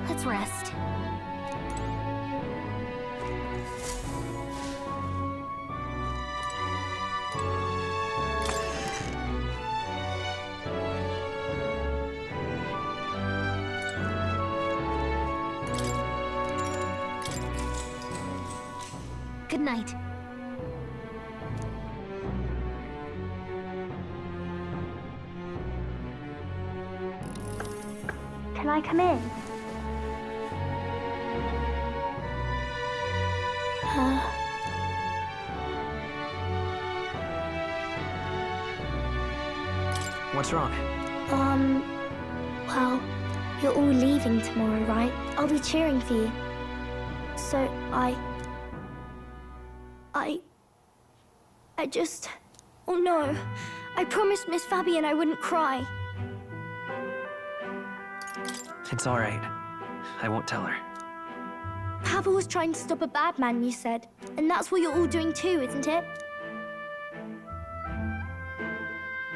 Let's rest. Good night. Can I come in? What's wrong? Well, you're all leaving tomorrow, right? I'll be cheering for you. So, I just... Oh no. I promised Miss Fabian I wouldn't cry. It's all right. I won't tell her. Pavel was trying to stop a bad man, you said. And that's what you're all doing too, isn't it?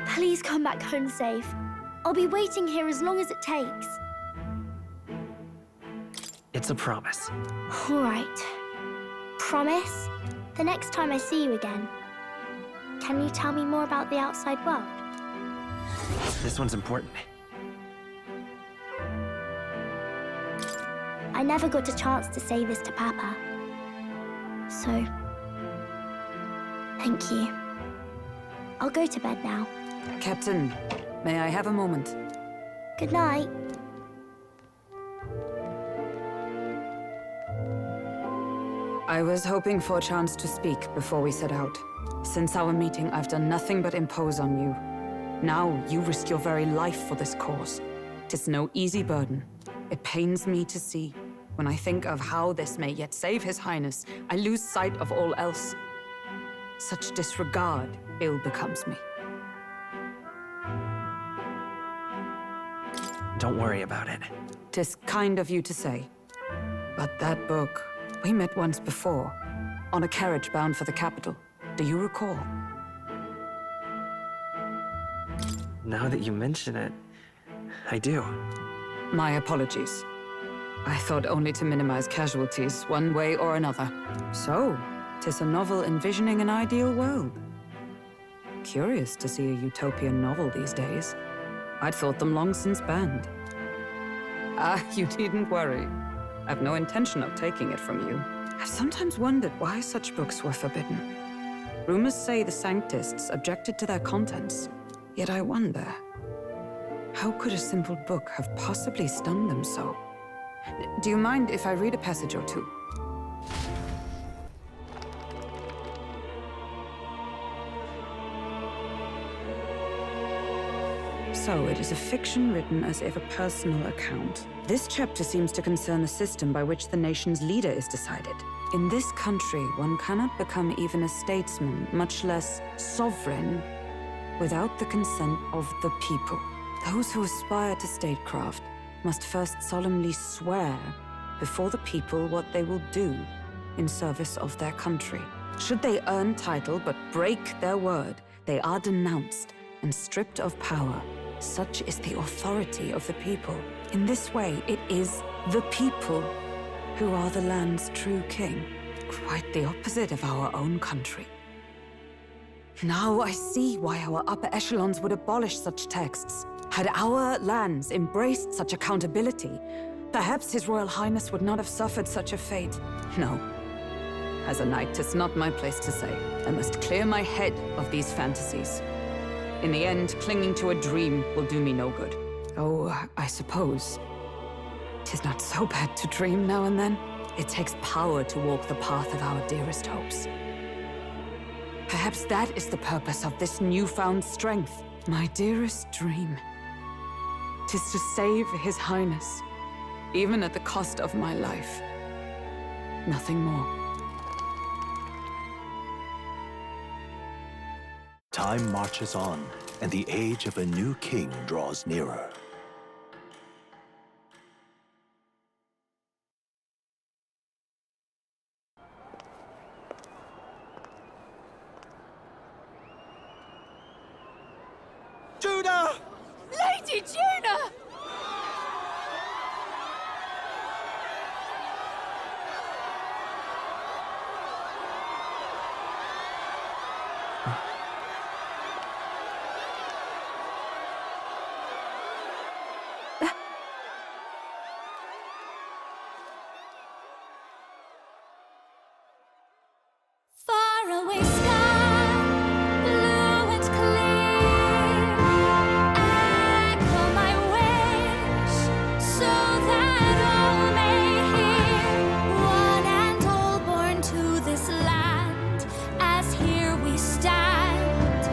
Please come back home safe. I'll be waiting here as long as it takes. It's a promise. All right. Promise? The next time I see you again, can you tell me more about the outside world? This one's important. I never got a chance to say this to Papa. So, thank you. I'll go to bed now. Captain, may I have a moment? Good night. I was hoping for a chance to speak before we set out. Since our meeting, I've done nothing but impose on you. Now, you risk your very life for this cause. 'Tis no easy burden. It pains me to see. When I think of how this may yet save His Highness, I lose sight of all else. Such disregard ill becomes me. Don't worry about it. 'Tis kind of you to say. But that book, we met once before, on a carriage bound for the capital. Do you recall? Now that you mention it, I do. My apologies. I thought only to minimize casualties, one way or another. So, 'tis a novel envisioning an ideal world. Curious to see a utopian novel these days. I'd thought them long since banned. Ah, you needn't worry. I've no intention of taking it from you. I've sometimes wondered why such books were forbidden. Rumors say the Sanctists objected to their contents. Yet I wonder, how could a simple book have possibly stunned them so? Do you mind if I read a passage or two? So it is a fiction written as if a personal account. This chapter seems to concern the system by which the nation's leader is decided. In this country, one cannot become even a statesman, much less sovereign, without the consent of the people. Those who aspire to statecraft must first solemnly swear before the people what they will do in service of their country. Should they earn title but break their word, they are denounced and stripped of power. Such is the authority of the people. In this way, it is the people who are the land's true king. Quite the opposite of our own country. Now I see why our upper echelons would abolish such texts. Had our lands embraced such accountability, perhaps His Royal Highness would not have suffered such a fate. No. As a knight, 'tis not my place to say. I must clear my head of these fantasies. In the end, clinging to a dream will do me no good. Oh, I suppose 'tis not so bad to dream now and then. It takes power to walk the path of our dearest hopes. Perhaps that is the purpose of this newfound strength. My dearest dream. 'Tis to save His Highness, even at the cost of my life. Nothing more. Time marches on, and the age of a new king draws nearer. Judah! mighty tuna! Faraway sky, blue and clear. Echo my wish, so that all may hear. One and all born to this land, as here we stand.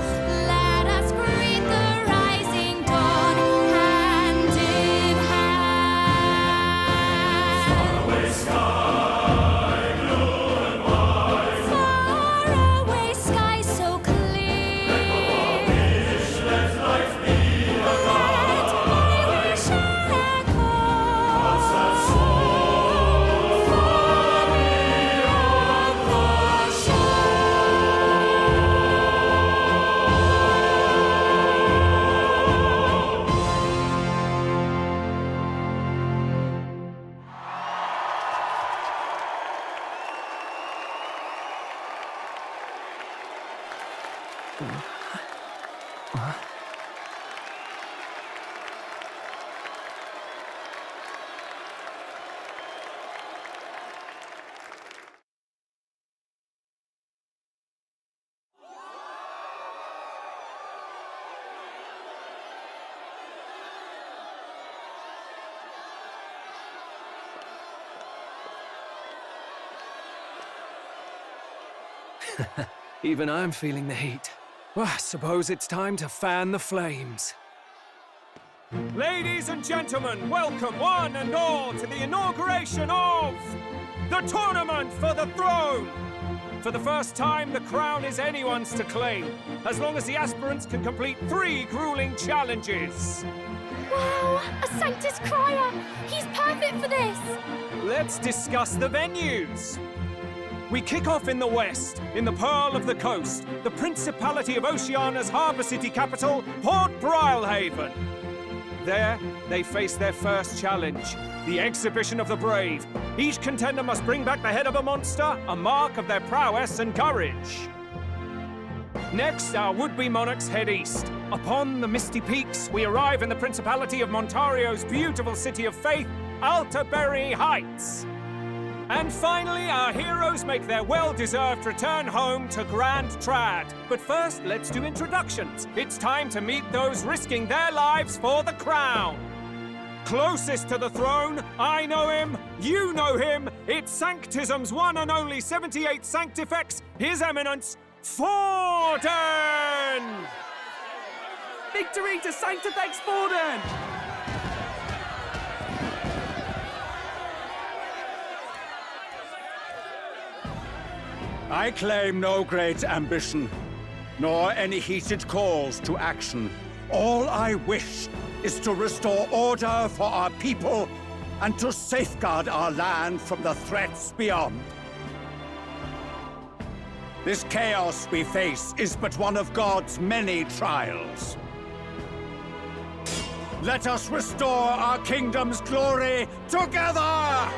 Let us greet the rising dawn, hand in hand. Faraway sky so clear. Let my wish echo far beyond the Even I'm feeling the heat. Well, I suppose it's time to fan the flames. Ladies and gentlemen, welcome one and all to the inauguration of the Tournament for the Throne! For the first time, the crown is anyone's to claim, as long as the aspirants can complete 3 grueling challenges. Wow, a Sanctus Crier! He's perfect for this! Let's discuss the venues. We kick off in the west, in the Pearl of the Coast, the Principality of Oceania's harbour city capital, Port Brilehaven. There, they face their first challenge, the Exhibition of the Brave. Each contender must bring back the head of a monster, a mark of their prowess and courage. Next, our would-be monarchs head east. Upon the misty peaks, we arrive in the Principality of Montario's beautiful city of faith, Altaberry Heights. And finally, our heroes make their well-deserved return home to Grand Trad. But first, let's do introductions. It's time to meet those risking their lives for the crown. Closest to the throne, I know him, you know him. It's Sanctism's one and only 78th Sanctifex, His Eminence, Forden! Victory to Sanctifex Forden! I claim no great ambition, nor any heated calls to action. All I wish is to restore order for our people and to safeguard our land from the threats beyond. This chaos we face is but one of God's many trials. Let us restore our kingdom's glory together!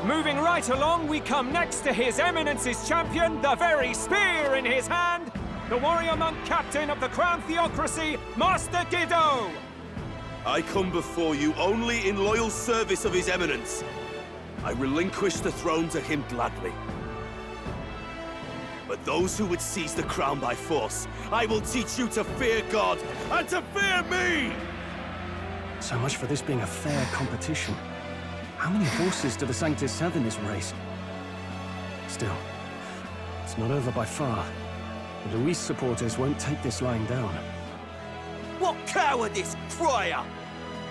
Moving right along, we come next to His Eminence's champion, the very spear in his hand, the warrior monk captain of the Crown Theocracy, Master Giddo! I come before you only in loyal service of His Eminence. I relinquish the throne to him gladly. But those who would seize the crown by force, I will teach you to fear God and to fear me! So much for this being a fair competition. How many horses do the Sanctists have in this race? Still, it's not over by far. The Luis supporters won't take this lying down. What cowardice, Crier!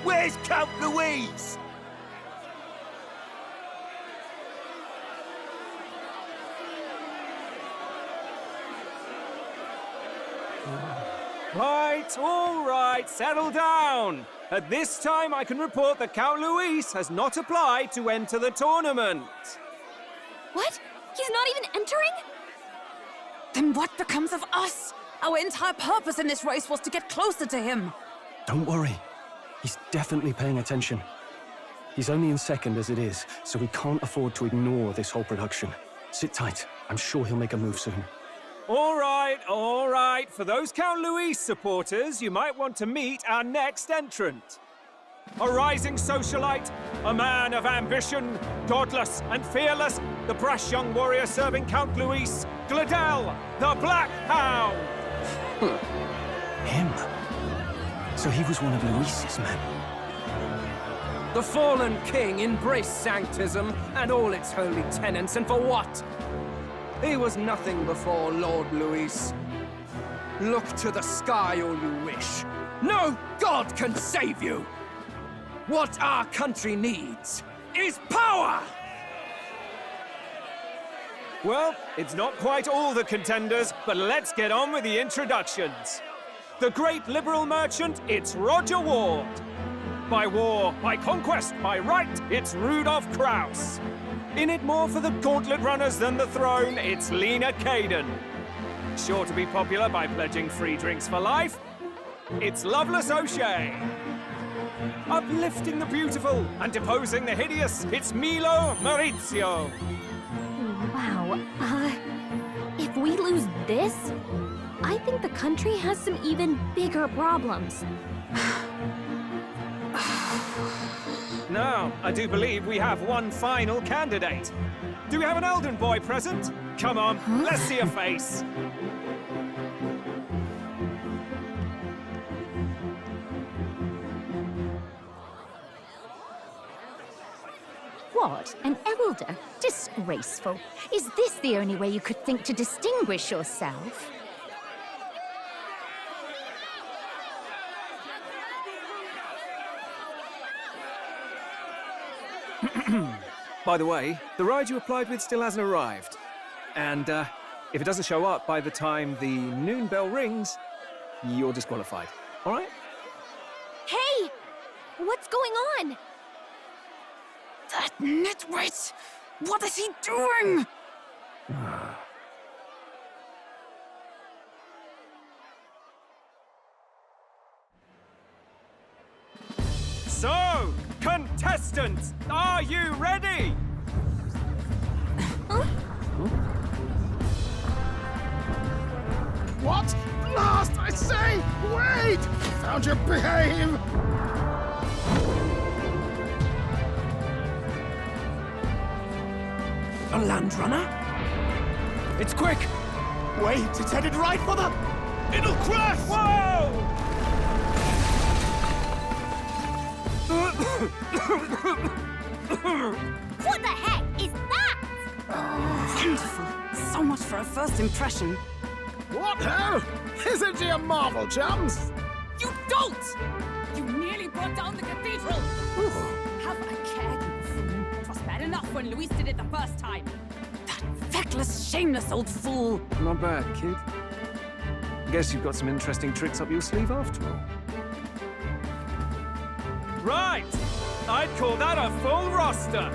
Where's Count Louise? All right, settle down. At this time, I can report that Count Luis has not applied to enter the tournament. What? He's not even entering? Then what becomes of us? Our entire purpose in this race was to get closer to him. Don't worry. He's definitely paying attention. He's only in second as it is, so we can't afford to ignore this whole production. Sit tight. I'm sure he'll make a move soon. All right, all right. For those Count Luis supporters, you might want to meet our next entrant. A rising socialite, a man of ambition, godless and fearless, the brash young warrior serving Count Luis, Gladel, the Black Hound. Him? So he was one of Luis's men. The fallen king embraced sanctism and all its holy tenets, and for what? He was nothing before Lord Luis. Look to the sky all you wish. No god can save you! What our country needs is power! Well, it's not quite all the contenders, but let's get on with the introductions. The great liberal merchant, it's Roger Ward. By war, by conquest, by right, it's Rudolph Kraus. In it more for the gauntlet runners than the throne, it's Lena Caden. Sure to be popular by pledging free drinks for life, it's Loveless O'Shea. Uplifting the beautiful and deposing the hideous, it's Milo Maurizio. Wow, if we lose this, I think the country has some even bigger problems. Now, I do believe we have one final candidate. Do we have an Elden boy present? Come on, let's see a face. What? An elder? Disgraceful. Is this the only way you could think to distinguish yourself? By the way, the ride you applied with still hasn't arrived. And if it doesn't show up by the time the noon bell rings, you're disqualified. All right? Hey! What's going on? That nitwit! What is he doing? So, contestants, are you ready? What? Blast, I say! Wait! Found your behave! A land runner? It's quick! Wait, it's headed right for the... It'll crash! Whoa! What the heck is that? Wonderful. So much for a first impression. What hell? Isn't he a marvel, chums? You don't! You nearly brought down the cathedral! Have a care, you fool. It was bad enough when Luis did it the first time. That feckless, shameless old fool! Not bad, kid. Guess you've got some interesting tricks up your sleeve after all. Right! I'd call that a full roster.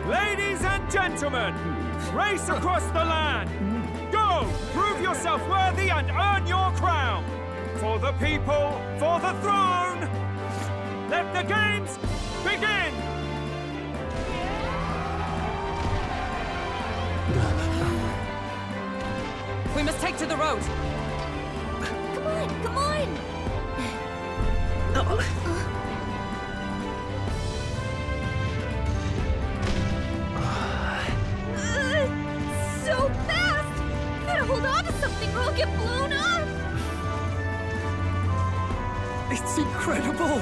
Ladies and gentlemen, race across the land. Go! Prove yourself worthy and earn your crown. For the people, for the throne. Let the games begin! We must take to the road! Come on, come on! So fast! Gotta hold on to something or I'll get blown up! It's incredible!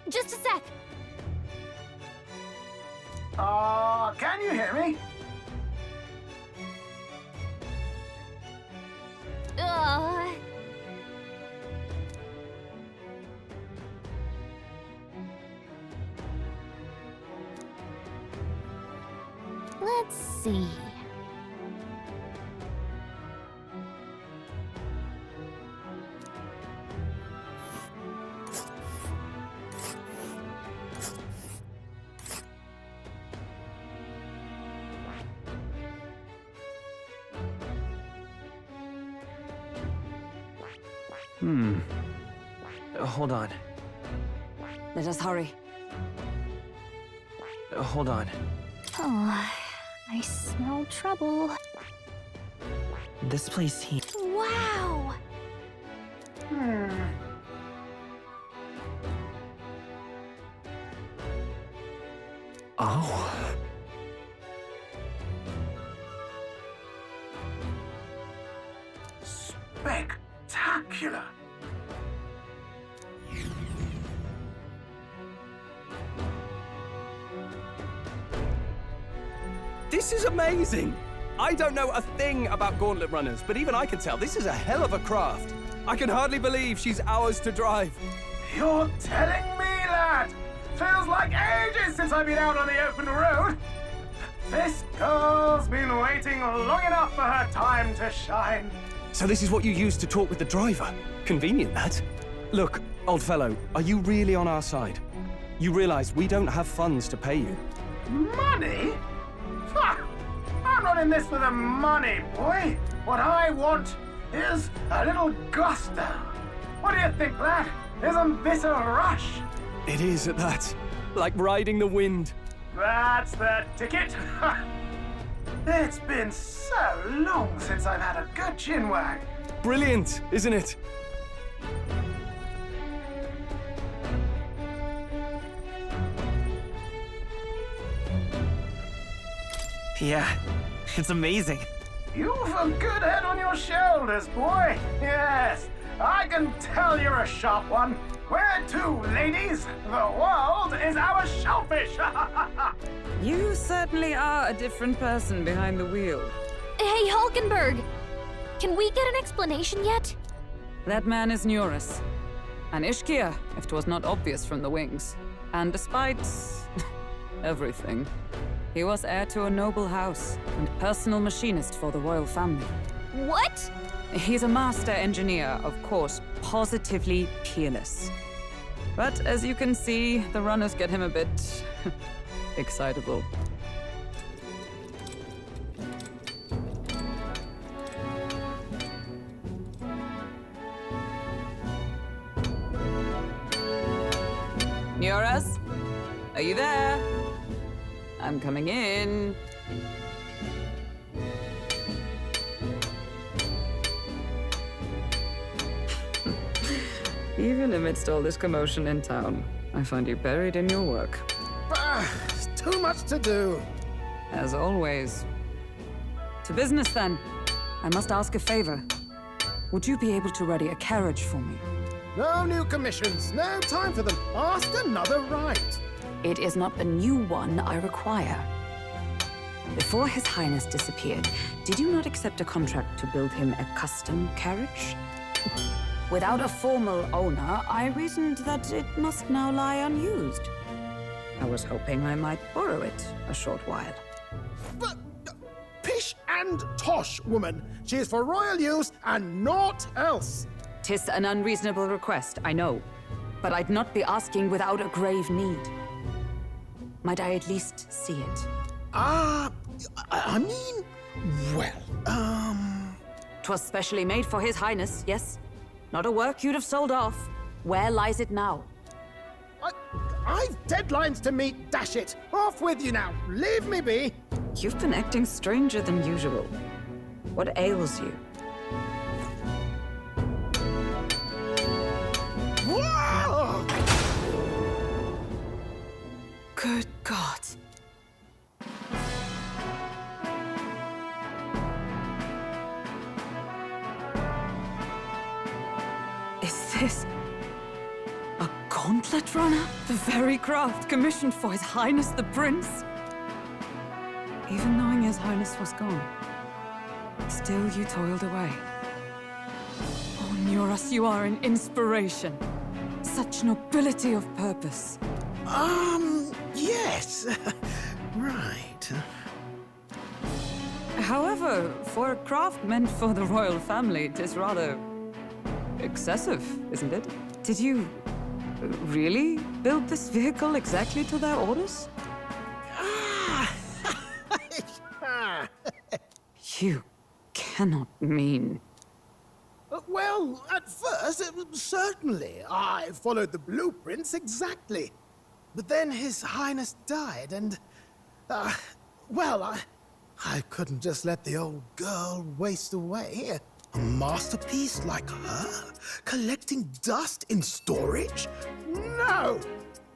Just a sec. Can you hear me? Let's see. Hold on. Let us hurry. Hold on. Oh, I smell trouble. This place here. Wow! Oh. Spectacular! This is amazing! I don't know a thing about gauntlet runners, but even I can tell this is a hell of a craft. I can hardly believe she's ours to drive. You're telling me, lad? Feels like ages since I've been out on the open road. This girl's been waiting long enough for her time to shine. So this is what you used to talk with the driver? Convenient, that. Look, old fellow, are you really on our side? You realize we don't have funds to pay you. Money? Ha! I'm not in this for the money, boy. What I want is a little gusto. What do you think, lad? Isn't this a rush? It is at that. Like riding the wind. That's the ticket. It's been so long since I've had a good chinwag. Brilliant, isn't it? Yeah, it's amazing. You've a good head on your shoulders, boy. Yes, I can tell you're a sharp one. Where to, ladies? The world is our shellfish. You certainly are a different person behind the wheel. Hey, Hulkenberg! Can we get an explanation yet? That man is Neurus. An Ishkia, if 'twas not obvious from the wings. And despite everything, he was heir to a noble house and personal machinist for the royal family. What? He's a master engineer, of course, positively peerless. But as you can see, the runners get him a bit excitable. Neurus? Are you there? I'm coming in. Even amidst all this commotion in town, I find you buried in your work. It's too much to do. As always. To business, then. I must ask a favor. Would you be able to ready a carriage for me? No new commissions. No time for them. Ask another right. It is not a new one I require. Before His Highness disappeared, did you not accept a contract to build him a custom carriage? Without a formal owner, I reasoned that it must now lie unused. I was hoping I might borrow it a short while. But, pish and tosh, woman. She is for royal use and naught else. 'Tis an unreasonable request, I know. But I'd not be asking without a grave need. Might I at least see it? I mean, well, 'Twas specially made for His Highness, yes? Not a work you'd have sold off. Where lies it now? I've deadlines to meet, dash it. Off with you now. Leave me be. You've been acting stranger than usual. What ails you? Whoa! Good God. Is this a gauntlet runner? The very craft commissioned for His Highness the Prince? Even knowing His Highness was gone, still you toiled away. Oh, Neurus, you are an inspiration. Such nobility of purpose. Yes. Right. However, for a craft meant for the royal family, it is rather excessive, isn't it? Did you really build this vehicle exactly to their orders? You cannot mean... Well, at first, certainly. I followed the blueprints exactly. But then His Highness died, and... I couldn't just let the old girl waste away. A masterpiece like her? Collecting dust in storage? No!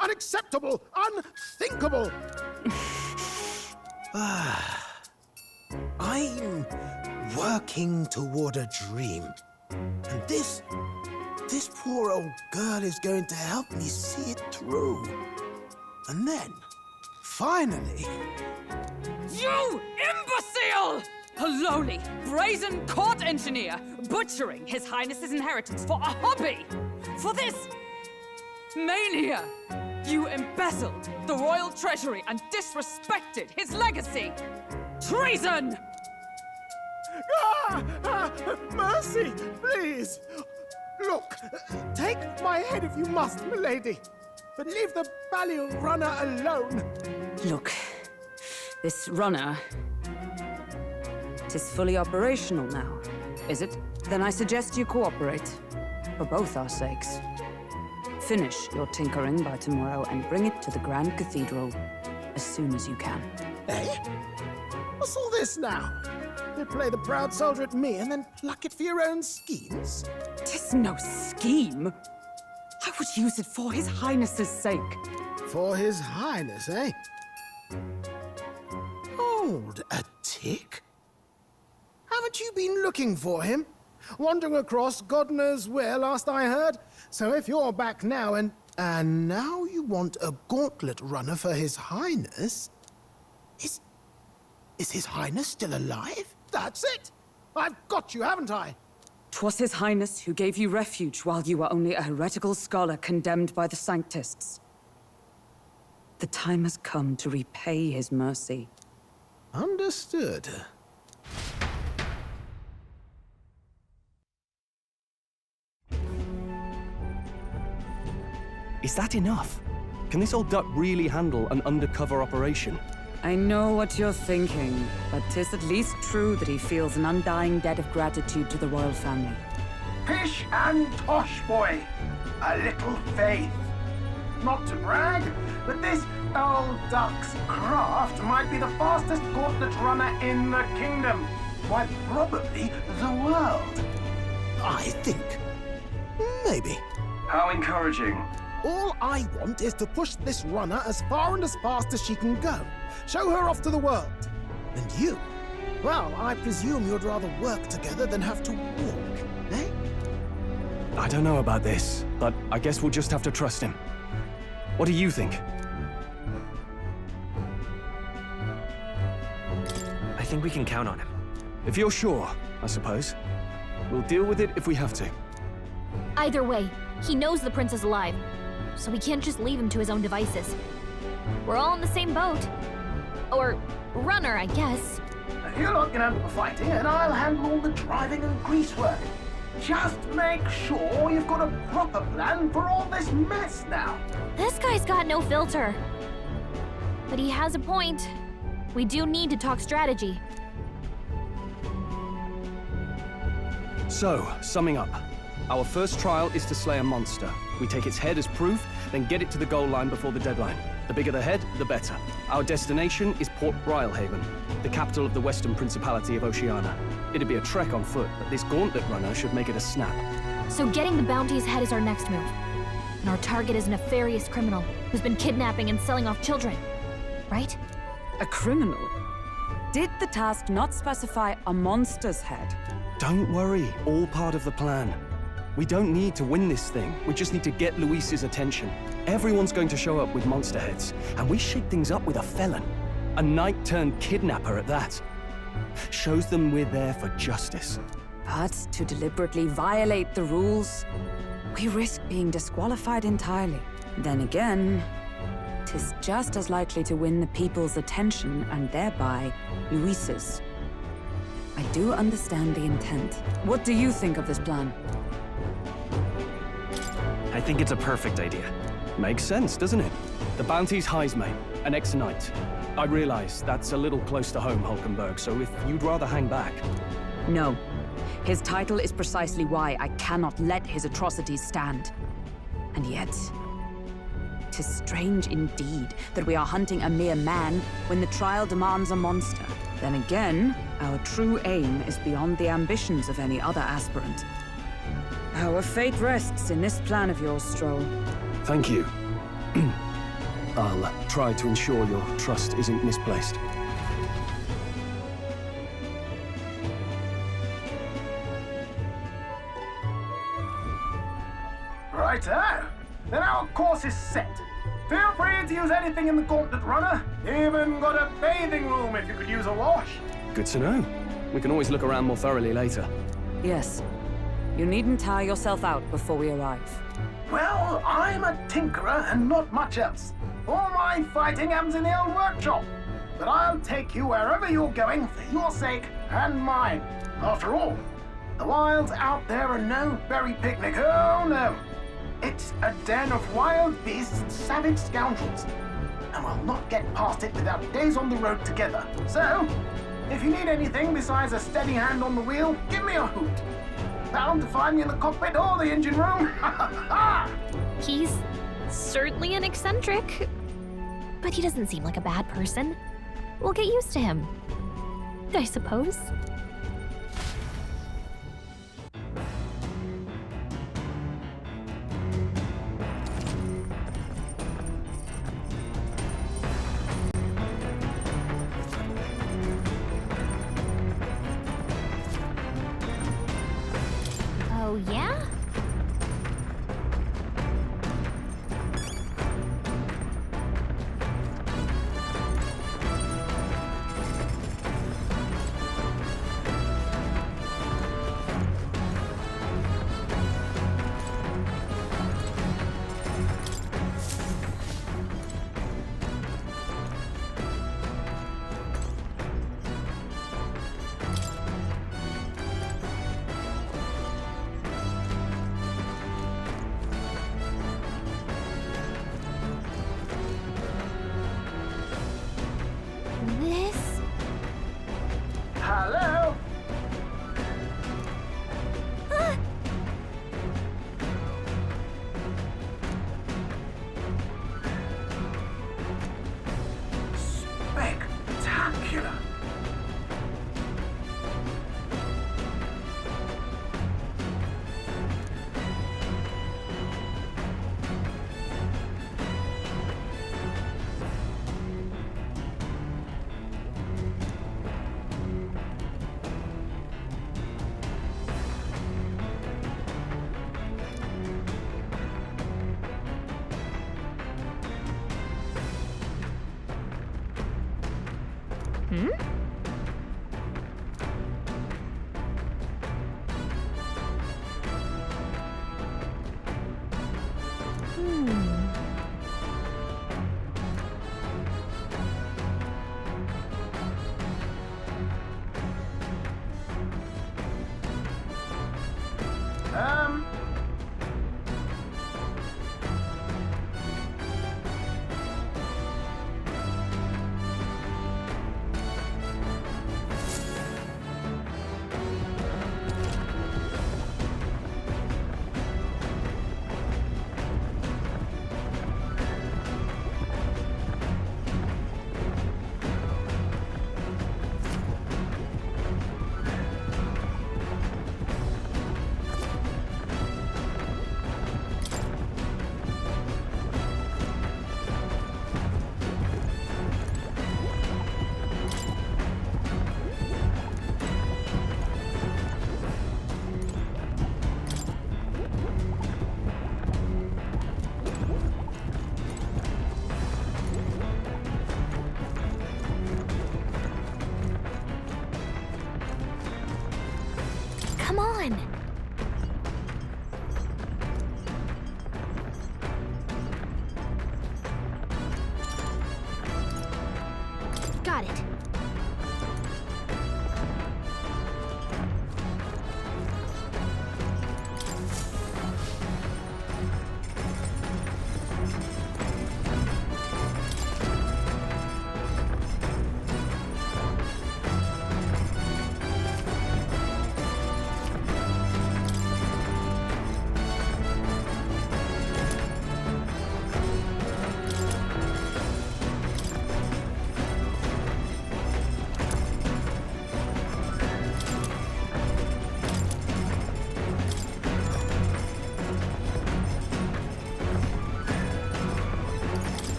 Unacceptable! Unthinkable! I'm working toward a dream. And this poor old girl is going to help me see it through. And then, finally... You imbecile! A lowly, brazen court engineer butchering His Highness's inheritance for a hobby! For this mania! You embezzled the royal treasury and disrespected his legacy! Treason! Mercy, please! Look, take my head if you must, milady. But leave the Balliol runner alone. Look, this runner... it is fully operational now, is it? Then I suggest you cooperate. For both our sakes. Finish your tinkering by tomorrow and bring it to the Grand Cathedral as soon as you can. Eh? What's all this now? You play the proud soldier at me and then pluck it for your own schemes? 'Tis no scheme. I would use it for His Highness's sake. For His Highness, eh? Hold a tick. Haven't you been looking for him? Wandering across God knows where, last I heard. So if you're back now and now you want a gauntlet runner for His Highness? Is His Highness still alive? That's it! I've got you, haven't I? 'Twas His Highness who gave you refuge while you were only a heretical scholar condemned by the Sanctists. The time has come to repay his mercy. Understood. Is that enough? Can this old duck really handle an undercover operation? I know what you're thinking, but 'tis at least true that he feels an undying debt of gratitude to the royal family. Pish and tosh, boy. A little faith. Not to brag, but this old duck's craft might be the fastest gauntlet runner in the kingdom. Why, probably the world. I think. Maybe. How encouraging. All I want is to push this runner as far and as fast as she can go. Show her off to the world. And you? Well, I presume you'd rather work together than have to walk, eh? I don't know about this, but I guess we'll just have to trust him. What do you think? I think we can count on him. If you're sure, I suppose. We'll deal with it if we have to. Either way, he knows the prince is alive, so we can't just leave him to his own devices. We're all in the same boat. Or runner, I guess. You lot can handle the fighting, and I'll handle all the driving and greasework. Just make sure you've got a proper plan for all this mess now. This guy's got no filter. But he has a point. We do need to talk strategy. So, summing up. Our first trial is to slay a monster. We take its head as proof, then get it to the goal line before the deadline. The bigger the head, the better. Our destination is Port Brilehaven, the capital of the Western Principality of Oceania. It'd be a trek on foot, but this gauntlet runner should make it a snap. So getting the bounty's head is our next move. And our target is a nefarious criminal who's been kidnapping and selling off children. Right? A criminal? Did the task not specify a monster's head? Don't worry, all part of the plan. We don't need to win this thing. We just need to get Luis's attention. Everyone's going to show up with monster heads, and we shake things up with a felon. A knight-turned-kidnapper at that. Shows them we're there for justice. But to deliberately violate the rules, we risk being disqualified entirely. Then again, 'tis just as likely to win the people's attention and thereby Luis's. I do understand the intent. What do you think of this plan? I think it's a perfect idea. Makes sense, doesn't it? The bounty's Heismay, an ex-knight. I realize that's a little close to home, Hulkenberg, so if you'd rather hang back... No. His title is precisely why I cannot let his atrocities stand. And yet... 'tis strange indeed that we are hunting a mere man when the trial demands a monster. Then again, our true aim is beyond the ambitions of any other aspirant. Our fate rests in this plan of yours, Stroll. Thank you. I'll try to ensure your trust isn't misplaced. Righto! Then our course is set. Feel free to use anything in the Gauntlet Runner. Even got a bathing room if you could use a wash. Good to know. We can always look around more thoroughly later. Yes. You needn't tire yourself out before we arrive. Well, I'm a tinkerer and not much else. All my fighting happens in the old workshop. But I'll take you wherever you're going for your sake and mine. After all, the wilds out there are no berry picnic. Oh no. It's a den of wild beasts and savage scoundrels. And we'll not get past it without days on the road together. So, if you need anything besides a steady hand on the wheel, give me a hoot. Bound to find me in the cockpit or the engine room. He's certainly an eccentric, but he doesn't seem like a bad person. We'll get used to him, I suppose. Oh, yeah? This? Hello? Spectacular. Hmm?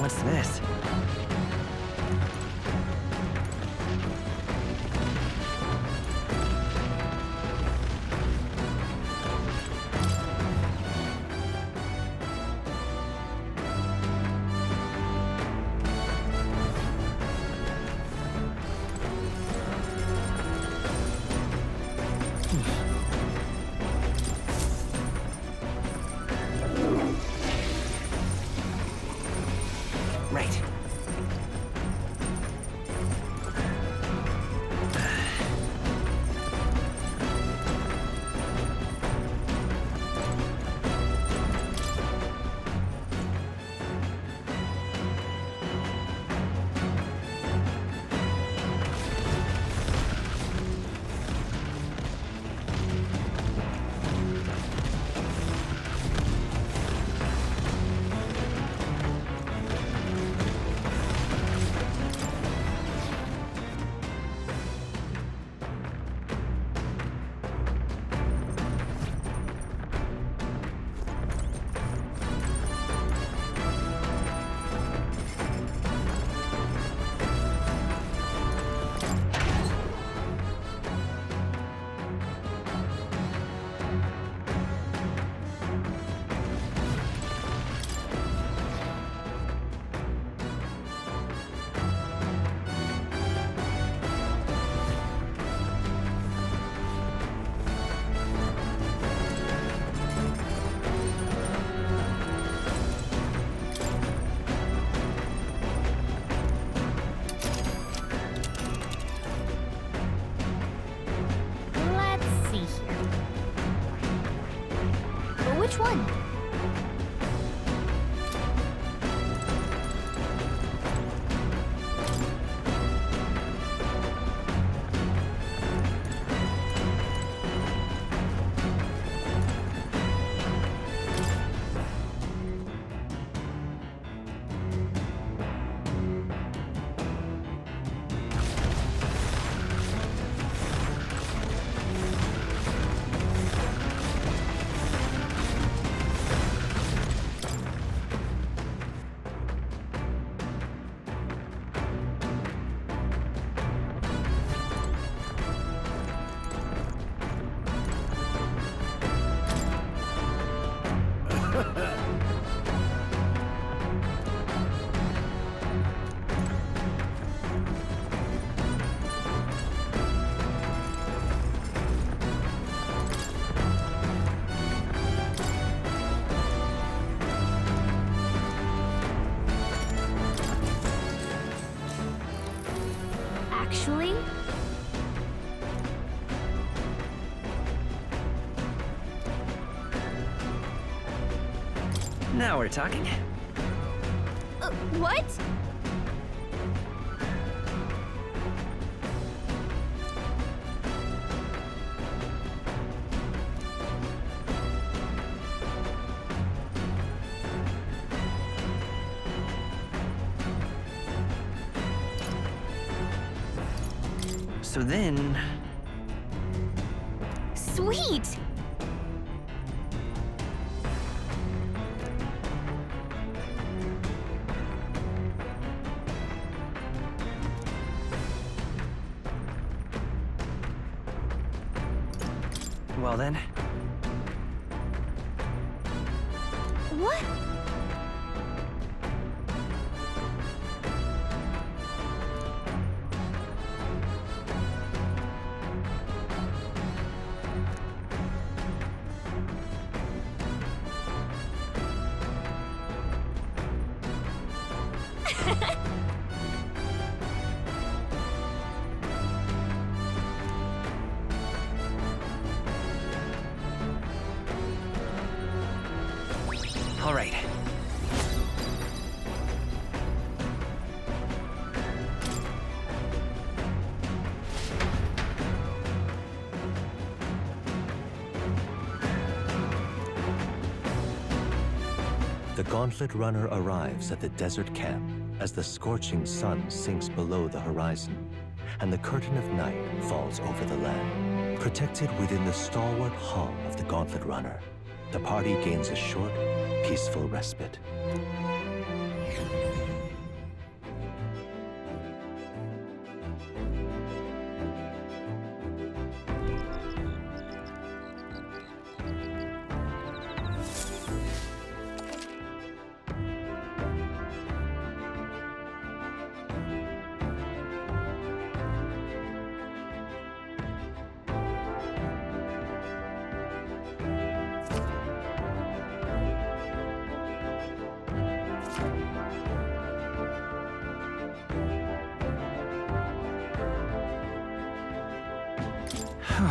What's this? Right. Let's see here. Which one? Actually, Now we're talking. what? So then... Sweet! Well then, What? all right. The Gauntlet Runner arrives at the desert camp as the scorching sun sinks below the horizon, and the curtain of night falls over the land. Protected within the stalwart hull of the Gauntlet Runner, the party gains a short, peaceful respite. Hey.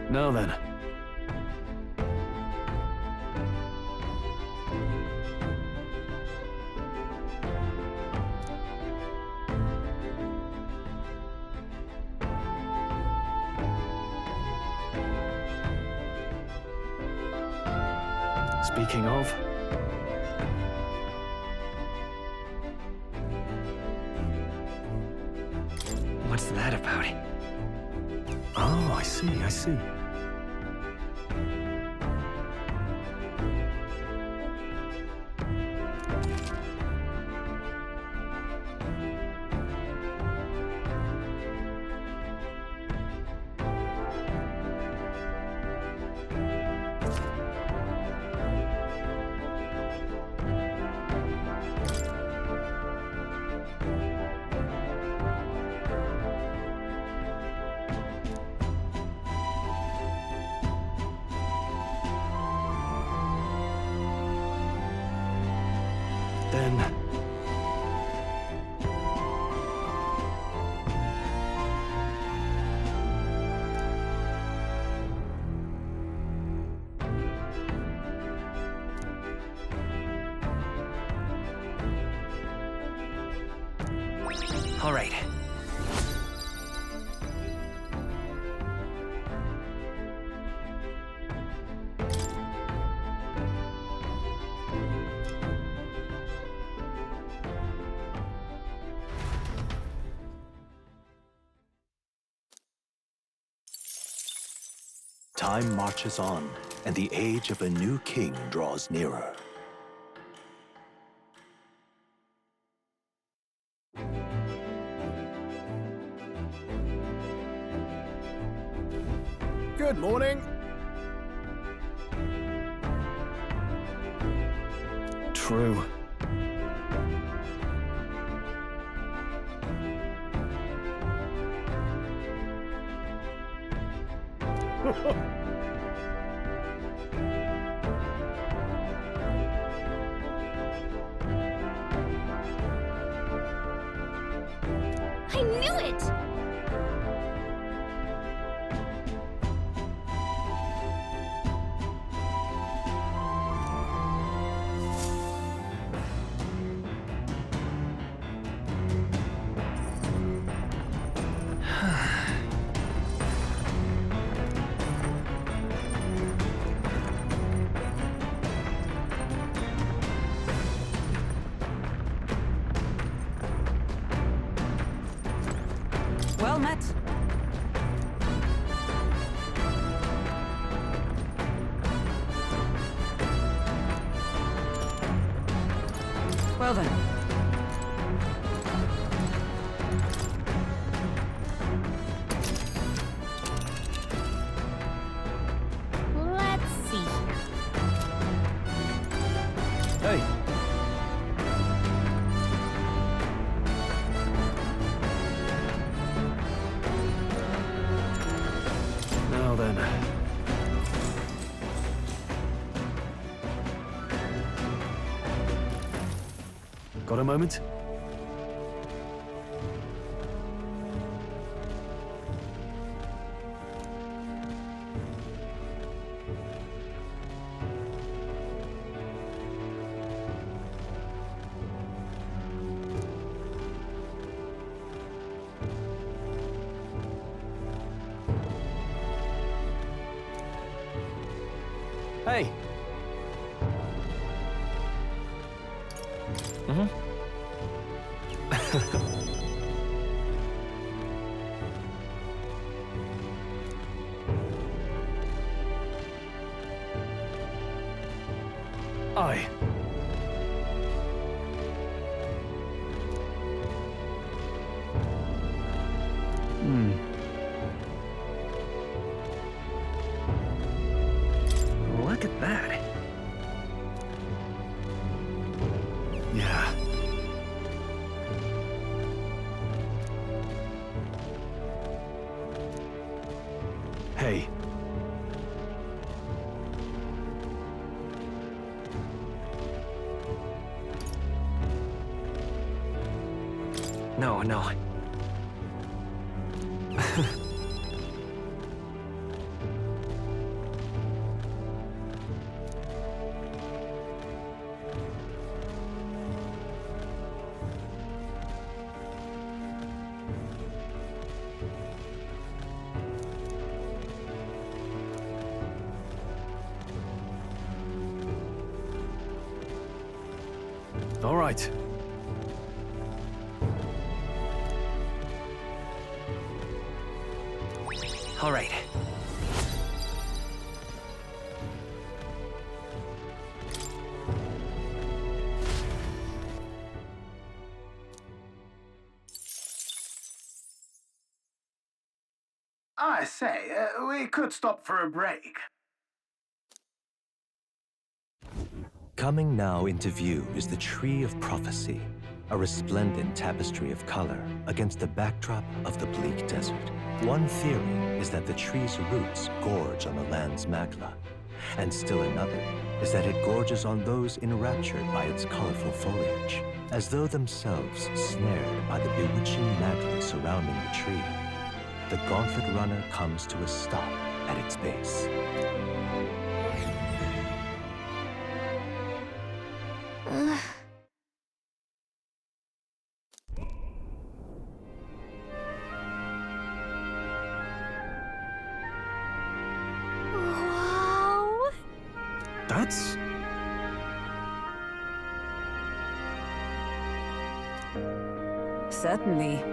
Now then. Speaking of... What's that about? Oh, I see, I see. Then... All right. Time marches on, and the age of a new king draws nearer. Good morning. True. I knew it! Well met. Well then. Let's see here. Hey. Now then. Got a moment? Hey. Aye. Look at that. Yeah. Hey. No, no. All right. All right. I say, we could stop for a break. Coming now into view is the Tree of Prophecy, a resplendent tapestry of color against the backdrop of the bleak desert. One theory is that the tree's roots gorge on the land's magla, and still another is that it gorges on those enraptured by its colorful foliage, as though themselves snared by the bewitching magla surrounding the tree. The Gauntlet Runner comes to a stop at its base. Wow. That's... Certainly.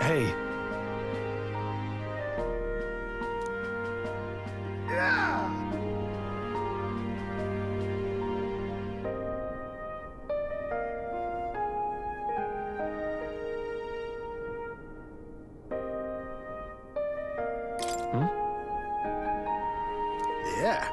Hey. Yeah.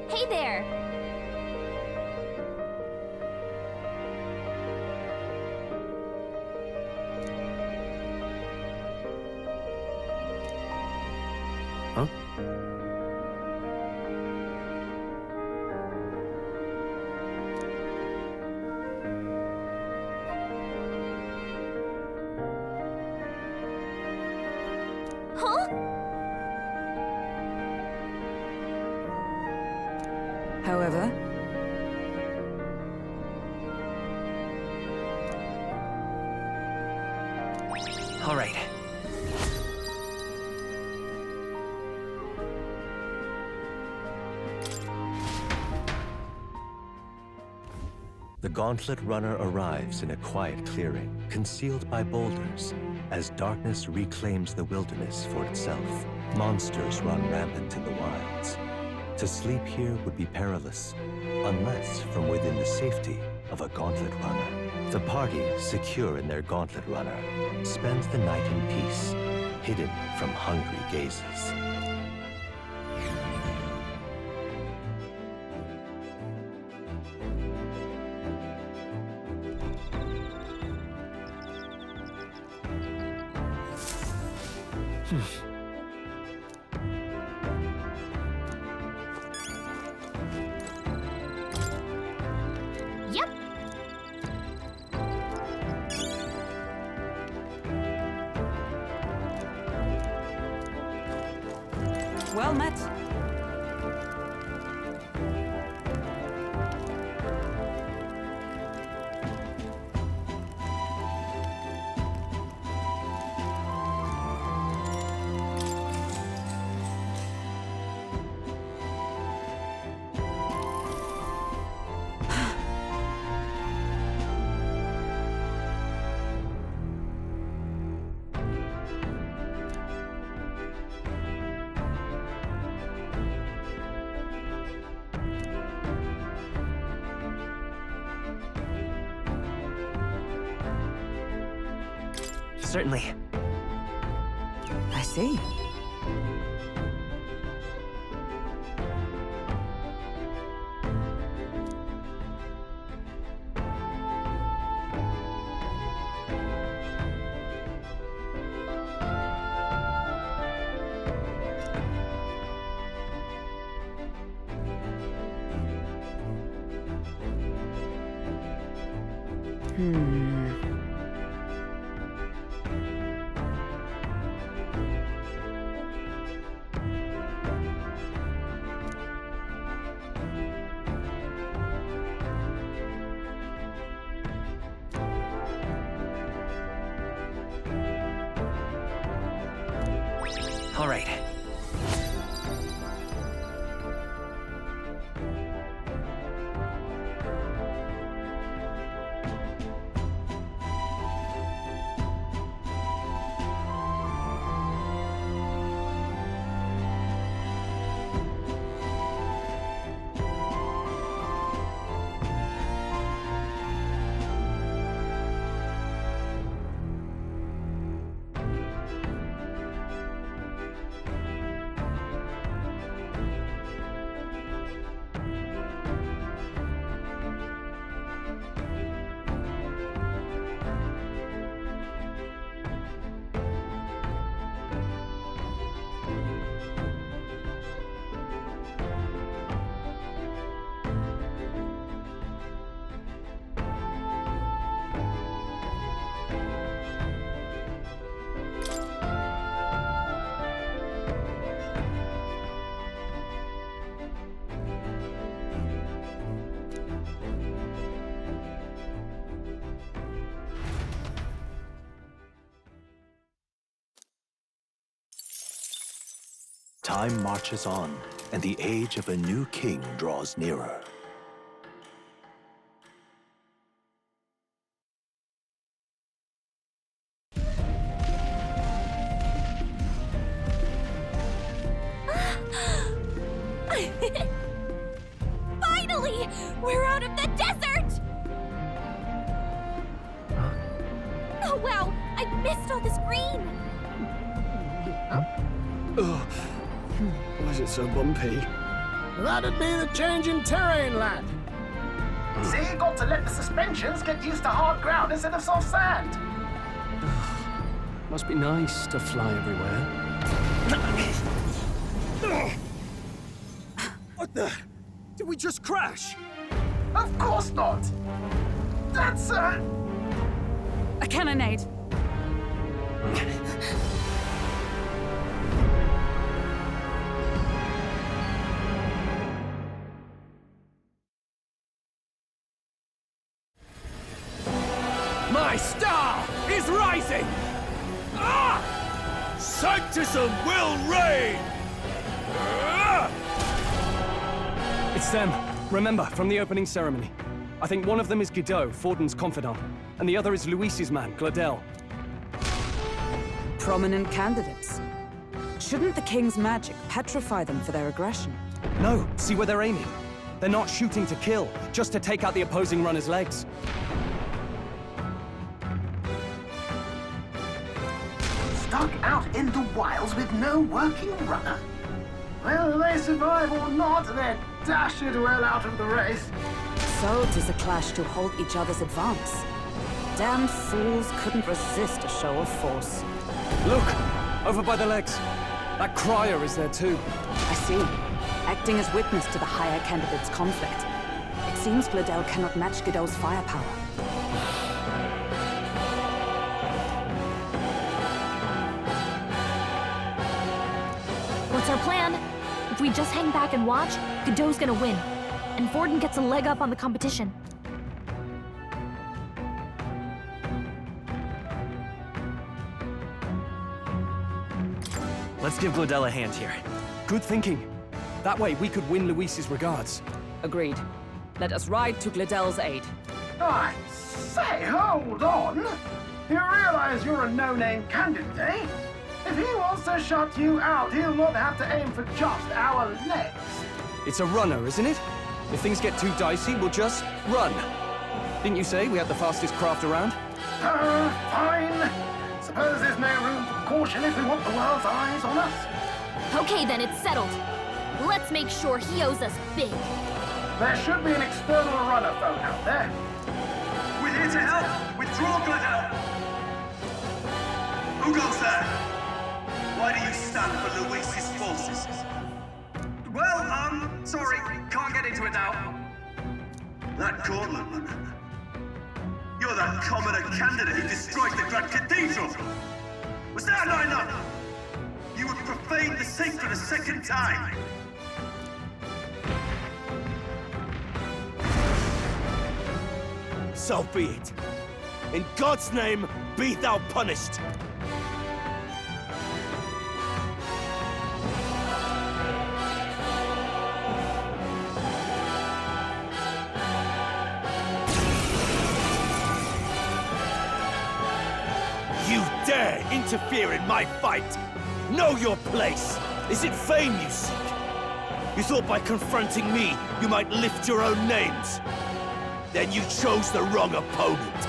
Hey there! Huh? Huh? However, All right. The Gauntlet Runner arrives in a quiet clearing, concealed by boulders, as darkness reclaims the wilderness for itself. Monsters run rampant in the wilds. To sleep here would be perilous, unless from within the safety of a Gauntlet Runner. The party, secure in their Gauntlet Runner, spends the night in peace, hidden from hungry gazes. Well met. Certainly. I see. All right. Time marches on, and the age of a new king draws nearer. Finally! We're out of the desert! Oh wow! I missed all this green! Ugh. Why is it so bumpy? That'd be the change in terrain, lad. See, you got to let the suspensions get used to hard ground instead of soft sand. Must be nice to fly everywhere. What the? Did we just crash? Of course not. That's a cannonade. My star is rising! Ah! Sanctism will reign! Ah! It's them. Remember, from the opening ceremony. I think one of them is Guido, Forden's confidant, and the other is Luis's man, Gladel. Prominent candidates. Shouldn't the king's magic petrify them for their aggression? No, see where they're aiming. They're not shooting to kill, just to take out the opposing runner's legs. stuck out in the wilds with no working runner. Whether they survive or not, they're dashed well out of the race. So 'tis a clash to halt each other's advance. Damned fools couldn't resist a show of force. Look! Over by the legs. That crier is there too. I see. Acting as witness to the higher candidate's conflict. It seems Gladel cannot match Guido's firepower. What's our our plan. If we just hang back and watch, Godot's gonna win. And Forden gets a leg up on the competition. Let's give Glodell a hand here. Good thinking. That way we could win Luis's regards. Agreed. Let us ride to Glodell's aid. I say, hold on. You realize you're a no-name candidate, eh? If he wants to shut you out, he'll not have to aim for just our legs. It's a runner, isn't it? If things get too dicey, we'll just run. Didn't you say we had the fastest craft around? Fine. Suppose there's no room for caution if we want the world's eyes on us. Okay then, it's settled. Let's make sure he owes us big. There should be an external runner phone out there. We're here to help! Withdraw, Glodell! Who goes there? Why do you stand for Luis's forces? Well, sorry, can't get into it now. That gauntlet runner. You're that commoner candidate who destroyed the Grand Cathedral! Was that not enough? You would profane the sacred a second time! So be it. In God's name, be thou punished. You dare interfere in my fight! Know your place! Is it fame you seek? You thought by confronting me, you might lift your own names? Then you chose the wrong opponent.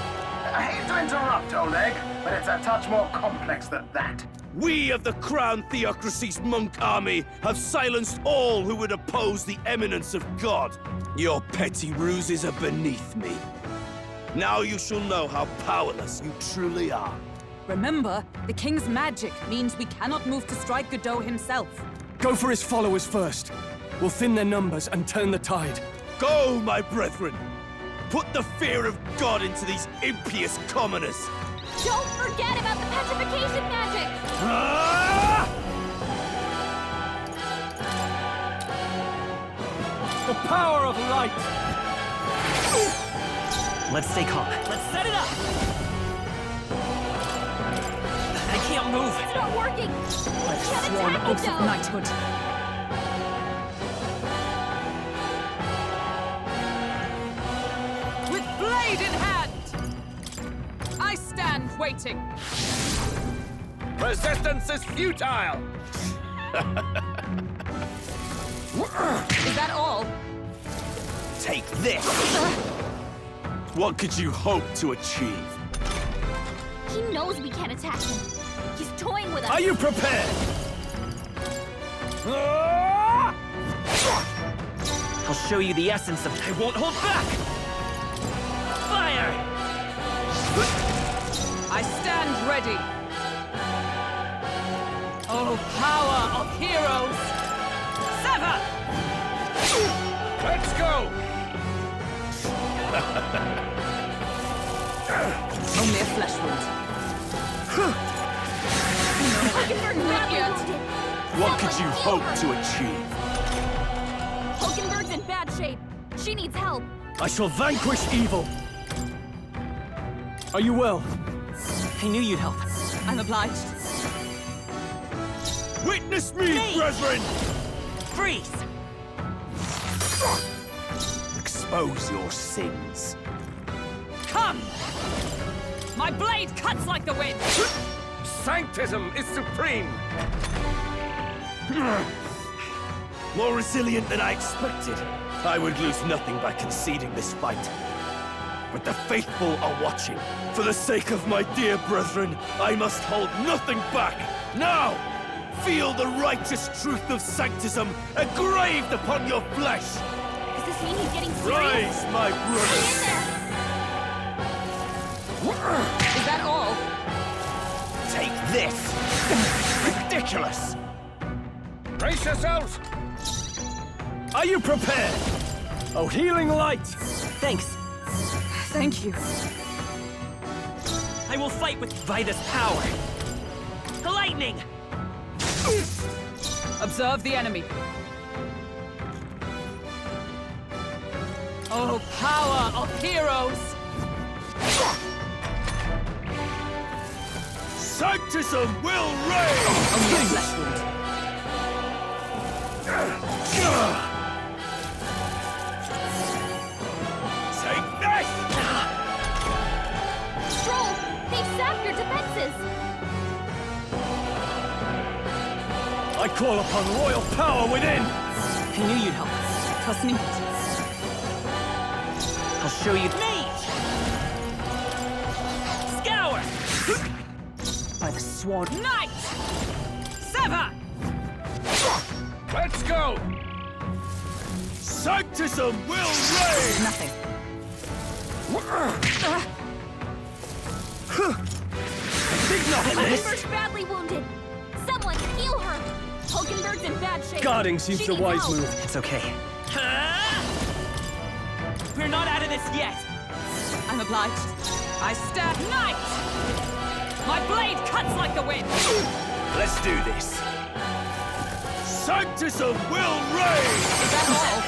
I hate to interrupt, Oleg, but it's a touch more complex than that. We of the Crown Theocracy's monk army have silenced all who would oppose the eminence of God. Your petty ruses are beneath me. Now you shall know how powerless you truly are. Remember, the king's magic means we cannot move to strike Godot himself. Go for his followers first. We'll thin their numbers and turn the tide. Go, my brethren! Put the fear of God into these impious commoners! Don't forget about the petrification magic! Ah! The power of light! Let's stay calm. Let's set it up! I can't move! It's not working! I've Can't sworn attack oaths of Godot! knighthood. With blade in hand! I stand waiting. Resistance is futile! Is that all? Take this! What could you hope to achieve? He knows we can't attack him. He's toying with us. Are you prepared? I'll show you the essence of... I won't hold back! Fire! I stand ready. Oh, power of heroes! Sever! Let's go! Only a flesh wound. Not yet. What could you hope to achieve? Hulkenberg's in bad shape. She needs help. I shall vanquish evil. Are you well? I knew you'd help. I'm obliged. Witness me, brethren! Freeze! Expose your sins. Come! My blade cuts like the wind! Sanctism is supreme! More resilient than I expected. I would lose nothing by conceding this fight. But the faithful are watching. For the sake of my dear brethren, I must hold nothing back. Now, feel the righteous truth of sanctism engraved upon your flesh. Does this mean he's getting serious? Rise, my brothers! Is that all? Take this! Ridiculous! Brace yourselves! Are you prepared? Oh, healing light! Thanks. Thank you. I will fight with Vida's power. Lightning! Observe the enemy. Oh, power of heroes! Sanctism will reign! Only a flesh wound. Take this! Troll! They've sapped your defenses! I call upon royal power within! I knew you'd help. Trust me. I'll show you. Mage! Scour! By the sword. Knight! Sever! Let's go! Sanctism will reign! Nothing. Hulkenberg's badly wounded! Someone heal her! Hulkenberg's in bad shape! Guarding seems She the needs wise help. move. It's okay. We're not out of this yet! I'm obliged. I stab. Knight! My blade cuts like the wind! Let's do this. Sanctism will reign! Is that all?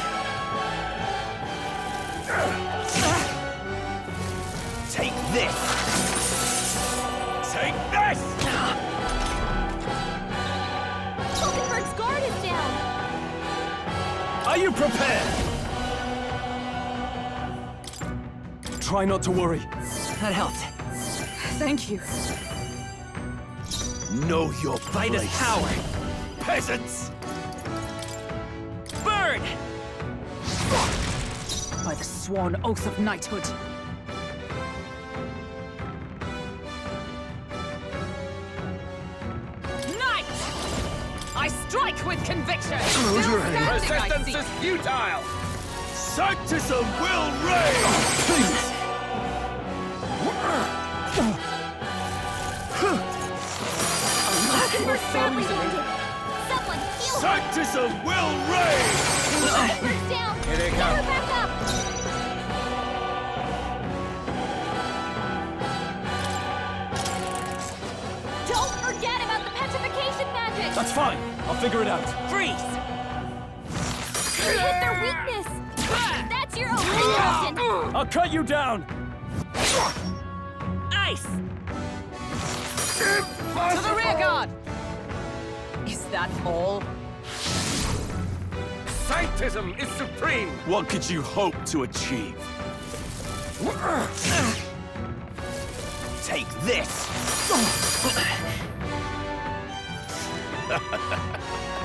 Take this! Take this! Hulkenberg's guard is down! Are you prepared? Try not to worry. That helped. Thank you. Know your Vitus place. power! Peasants! Burn! By the sworn oath of knighthood. Knight! I strike with conviction! Still standing, I see. is futile! Sanctism will reign! Hulkenberg's badly wounded! Someone heal her! Sanctism will reign! Hulkenberg's down! Here they Get come. her back up! Don't forget about the petrification magic! That's fine. I'll figure it out. Freeze! You hit their weakness! That's your own, Captain! I'll cut you down. Ice! To the rear guard! Is that all? Sanctism is supreme! What could you hope to achieve? Take this!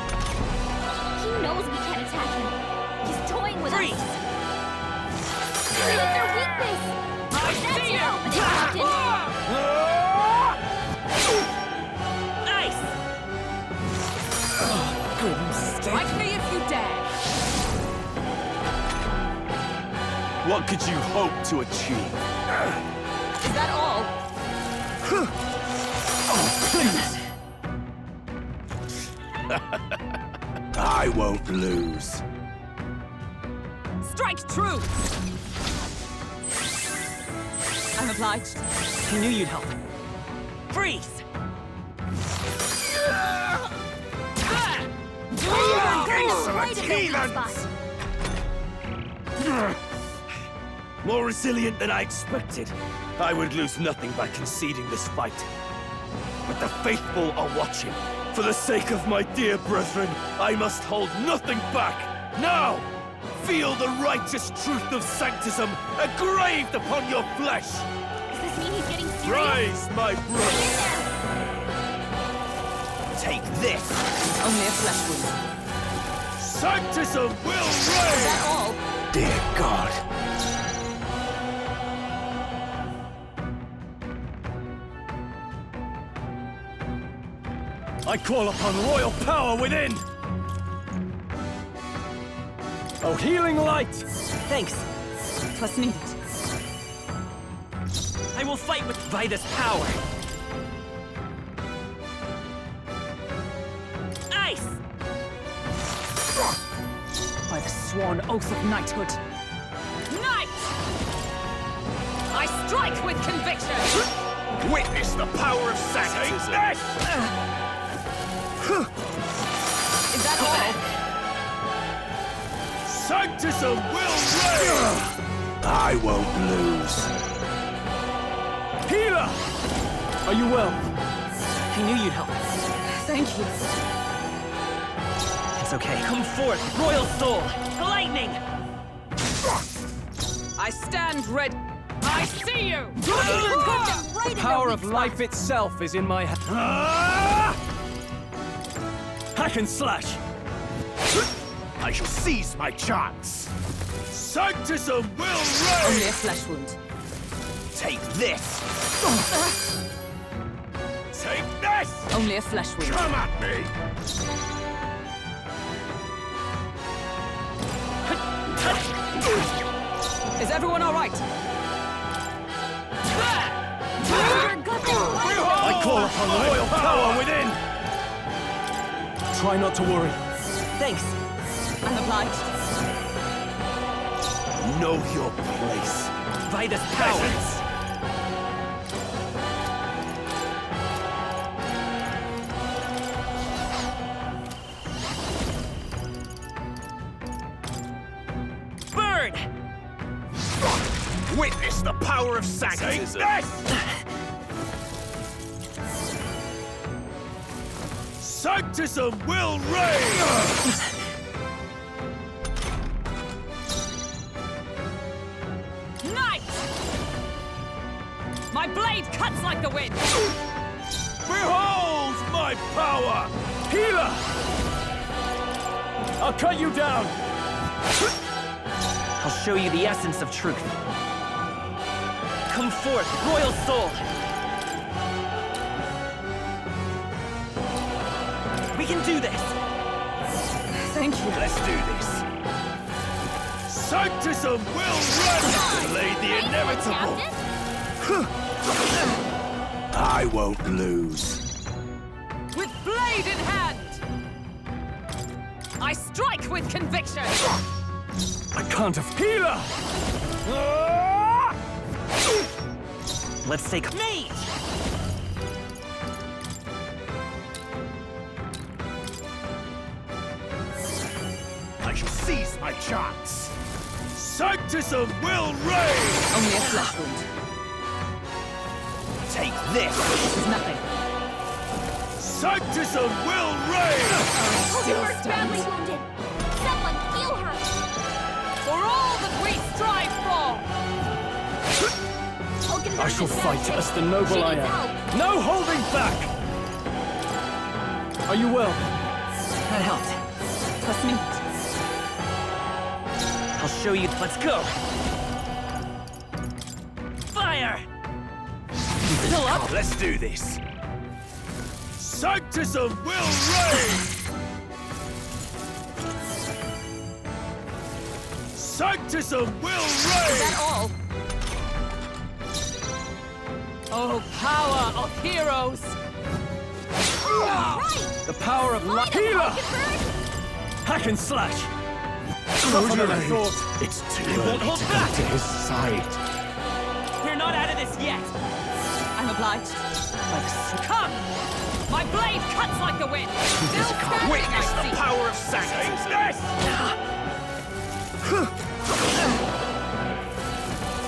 He knows we can't attack him. He's toying with Freeze! us. You hit their weakness! That's your opening, Captain! Ice! Strike me if you dare! What could you hope to achieve? Is that all? I won't lose. Strike true! I'm obliged. I knew you'd help. Freeze! More resilient than I expected. I would lose nothing by conceding this fight. But the faithful are watching. For the sake of my dear brethren, I must hold nothing back. Now, feel the righteous truth of sanctism engraved upon your flesh. Does this mean he's getting serious? Rise, my brothers. Take this. Only a flesh wound. Sanctism will Is reign. that all? Dear God. I call upon royal power within! Oh, healing light! Thanks. Trust needed. I will fight with Vitus power. Ice! By the sworn oath of knighthood. Knight! I strike with conviction! Witness the power of sanctism. Is call! Sanctism will reign! I won't lose. Healer! Are you well? I knew you'd help. Thank you. It's okay. Come forth, Royal Soul! Lightning! I stand ready. I see you! The power of life itself is in my hand. Hack and slash! I shall seize my chance. Sanctism will Only reign! a flesh wound. Take this! Take this! Only a flesh wound. Come at me! Is everyone all right? I call upon the royal power within! Try not to worry. Thanks. I'm obliged. Know your place. By this power! Burn! Witness the power of sanctism! Sanctism will reign! Night! My blade cuts like the wind! Behold my power! Healer! I'll cut you down! I'll show you the essence of truth. Come forth, Royal Soul! We can do this! Thank you. Let's do this. Sanctism will reign! Delay the inevitable! I won't lose. With blade in hand! I strike with conviction! I can't have... Healer! Let's take mage! I shall seize my chance. Sanctism will reign! Only a flesh wound. Take this! This is nothing. Sanctism will reign! You're badly wounded. Someone heal her. For all that we strive for! I shall fight as the noble I am. No holding back! Are you well? That helped. Trust me. I'll show you. Let's go! Fire! Still up? Let's do this. Sanctism will reign! Sanctism will reign! Is that all? Oh, power of heroes! The power of life. Healer! Hack and slash! Tougher than I thought. It's too won't early hold to back. go to his side. We're not out of this yet! I'm obliged. Come! My blade cuts like the wind! Still standing, Witness I the see. power of sanctism!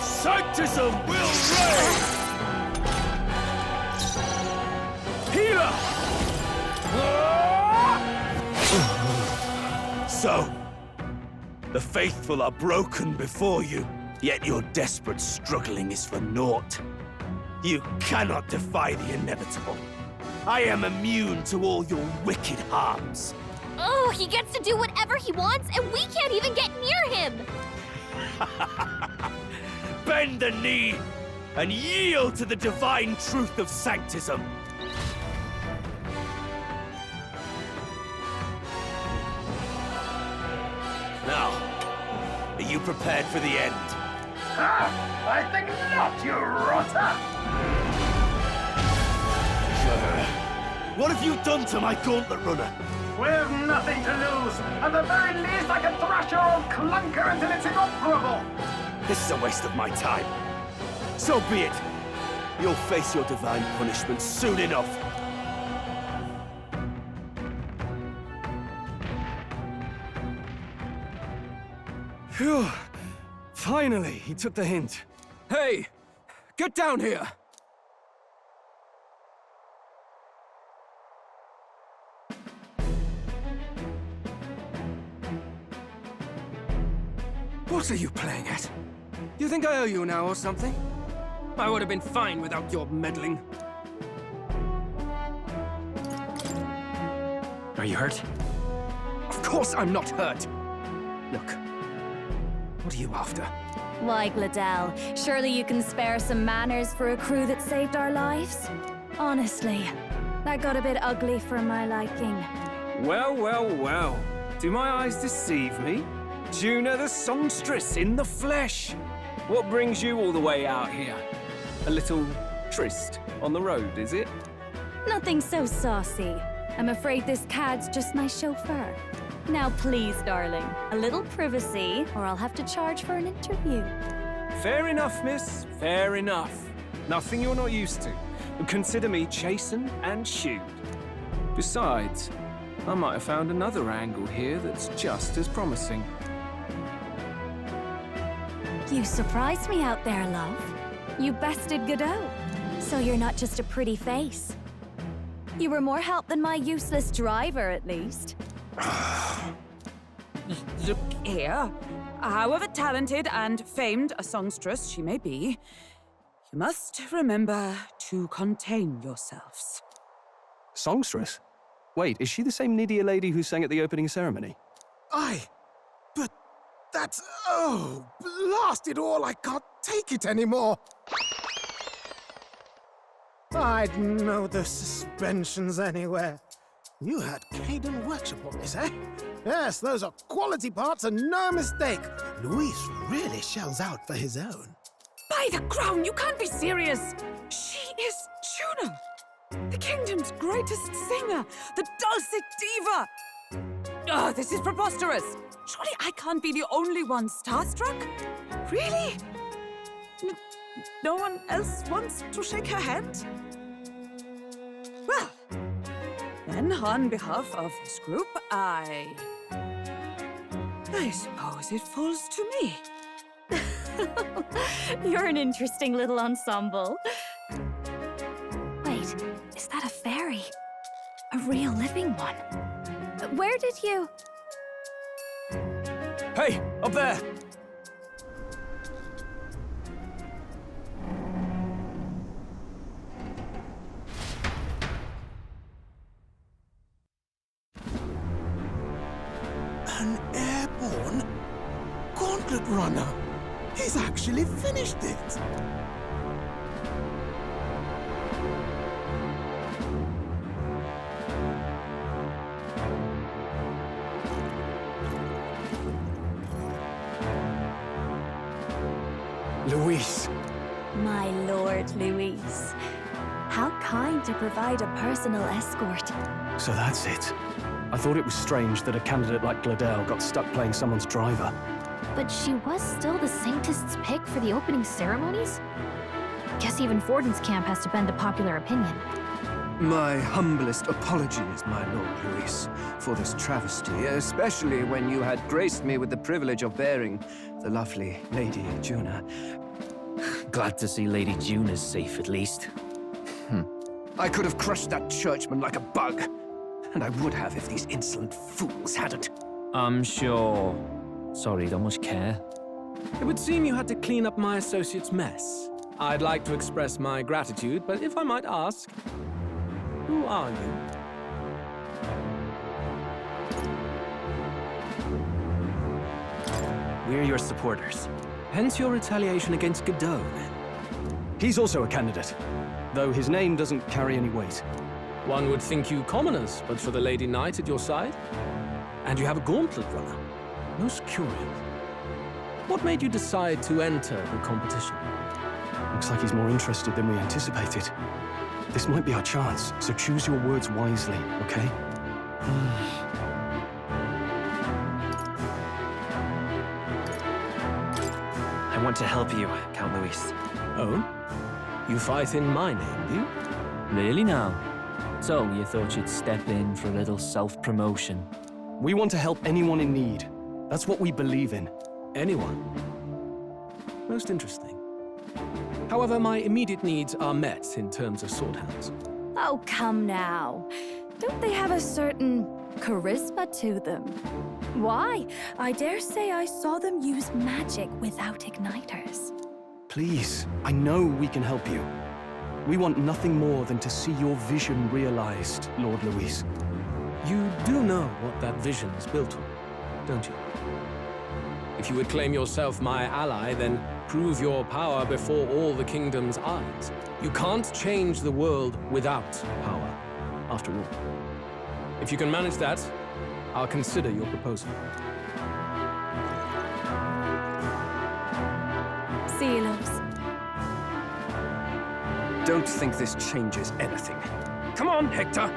Sanctism will reign! Healer! So, the faithful are broken before you, yet your desperate struggling is for naught. You cannot defy the inevitable. I am immune to all your wicked harms. Oh, he gets to do whatever he wants, and we can't even get near him. Bend the knee and yield to the divine truth of sanctism. Now, are you prepared for the end? I think not, you rotter! What have you done to my gauntlet runner? We've nothing to lose. At the very least, I can thrash your old clunker until it's inoperable. This is a waste of my time. So be it. You'll face your divine punishment soon enough. Phew. Finally, he took the hint. Hey! Get down here! What are you playing at? You think I owe you now or something? I would have been fine without your meddling. Are you hurt? Of course I'm not hurt! Look, what are you after? Why, Gladell, surely you can spare some manners for a crew that saved our lives? Honestly, that got a bit ugly for my liking. Well, well, well. Do my eyes deceive me? Juna the songstress in the flesh. What brings you all the way out here? A little tryst on the road, is it? Nothing so saucy. I'm afraid this cad's just my chauffeur. Now please, darling, a little privacy, or I'll have to charge for an interview. Fair enough, miss. Fair enough. Nothing you're not used to. But consider me chastened and shooed. Besides, I might have found another angle here that's just as promising. You surprised me out there, love. You bested Godot. So you're not just a pretty face. You were more help than my useless driver, at least. Look here. However talented and famed a songstress she may be, you must remember to contain yourselves. Songstress? Wait, is she the same Nydia lady who sang at the opening ceremony? Aye, but that's... oh, blast it all, I can't take it anymore. I'd know those suspensions anywhere. You had Caden Workshop on this, eh? Yes, those are quality parts and no mistake. Luis really shells out for his own. By the crown, you can't be serious! She is Juna, the kingdom's greatest singer, the dulcet diva! Oh, this is preposterous! Surely I can't be the only one starstruck? Really? No one else wants to shake her hand? Well, then on behalf of this group, I suppose it falls to me. You're an interesting little ensemble. Wait, is that a fairy? A real living one? Where did you... Hey, up there! An airborne gauntlet runner. He's actually finished it. Luis. My lord, Luis. How kind to provide a personal escort. So that's it. I thought it was strange that a candidate like Gladell got stuck playing someone's driver. But she was still the saintest's pick for the opening ceremonies? Guess even Forden's camp has to bend to popular opinion. My humblest apologies, my Lord Luis, for this travesty, especially when you had graced me with the privilege of bearing the lovely Lady Juna. Glad to see Lady Juna's safe, at least. I could have crushed that churchman like a bug. And I would have if these insolent fools hadn't. I'm sure. Sorry, don't much care. It would seem you had to clean up my associate's mess. I'd like to express my gratitude, but if I might ask, who are you? We're your supporters. Hence your retaliation against Godot, then. He's also a candidate, though his name doesn't carry any weight. One would think you commoners, but for the Lady Knight at your side. And you have a gauntlet runner. Most curious. What made you decide to enter the competition? Looks like he's more interested than we anticipated. This might be our chance, so choose your words wisely, okay? I want to help you, Count Luis. Oh? You fight in my name, do you? Really now? So, you thought you'd step in for a little self-promotion? We want to help anyone in need. That's what we believe in. Anyone? Most interesting. However, my immediate needs are met in terms of swordhounds. Oh, come now. Don't they have a certain charisma to them? Why? I dare say I saw them use magic without igniters. Please, I know we can help you. We want nothing more than to see your vision realized, Lord Luis. You do know what that vision's built on, don't you? If you would claim yourself my ally, then prove your power before all the kingdom's eyes. You can't change the world without power, after all. If you can manage that, I'll consider your proposal. See you, loves. Don't think this changes anything. Come on, Hector!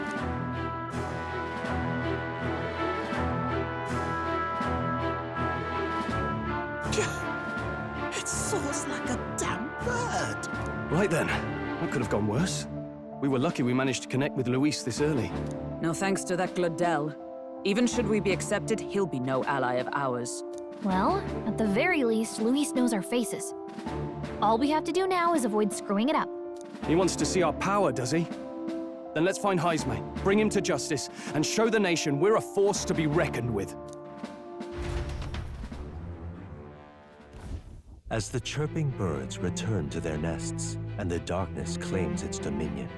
It soars like a damn bird. Right then, that could have gone worse. We were lucky we managed to connect with Luis this early. No thanks to that Gladel. Even should we be accepted, he'll be no ally of ours. Well, at the very least, Luis knows our faces. All we have to do now is avoid screwing it up. He wants to see our power, does he? Then let's find Jaime, bring him to justice, and show the nation we're a force to be reckoned with. As the chirping birds return to their nests and the darkness claims its dominion,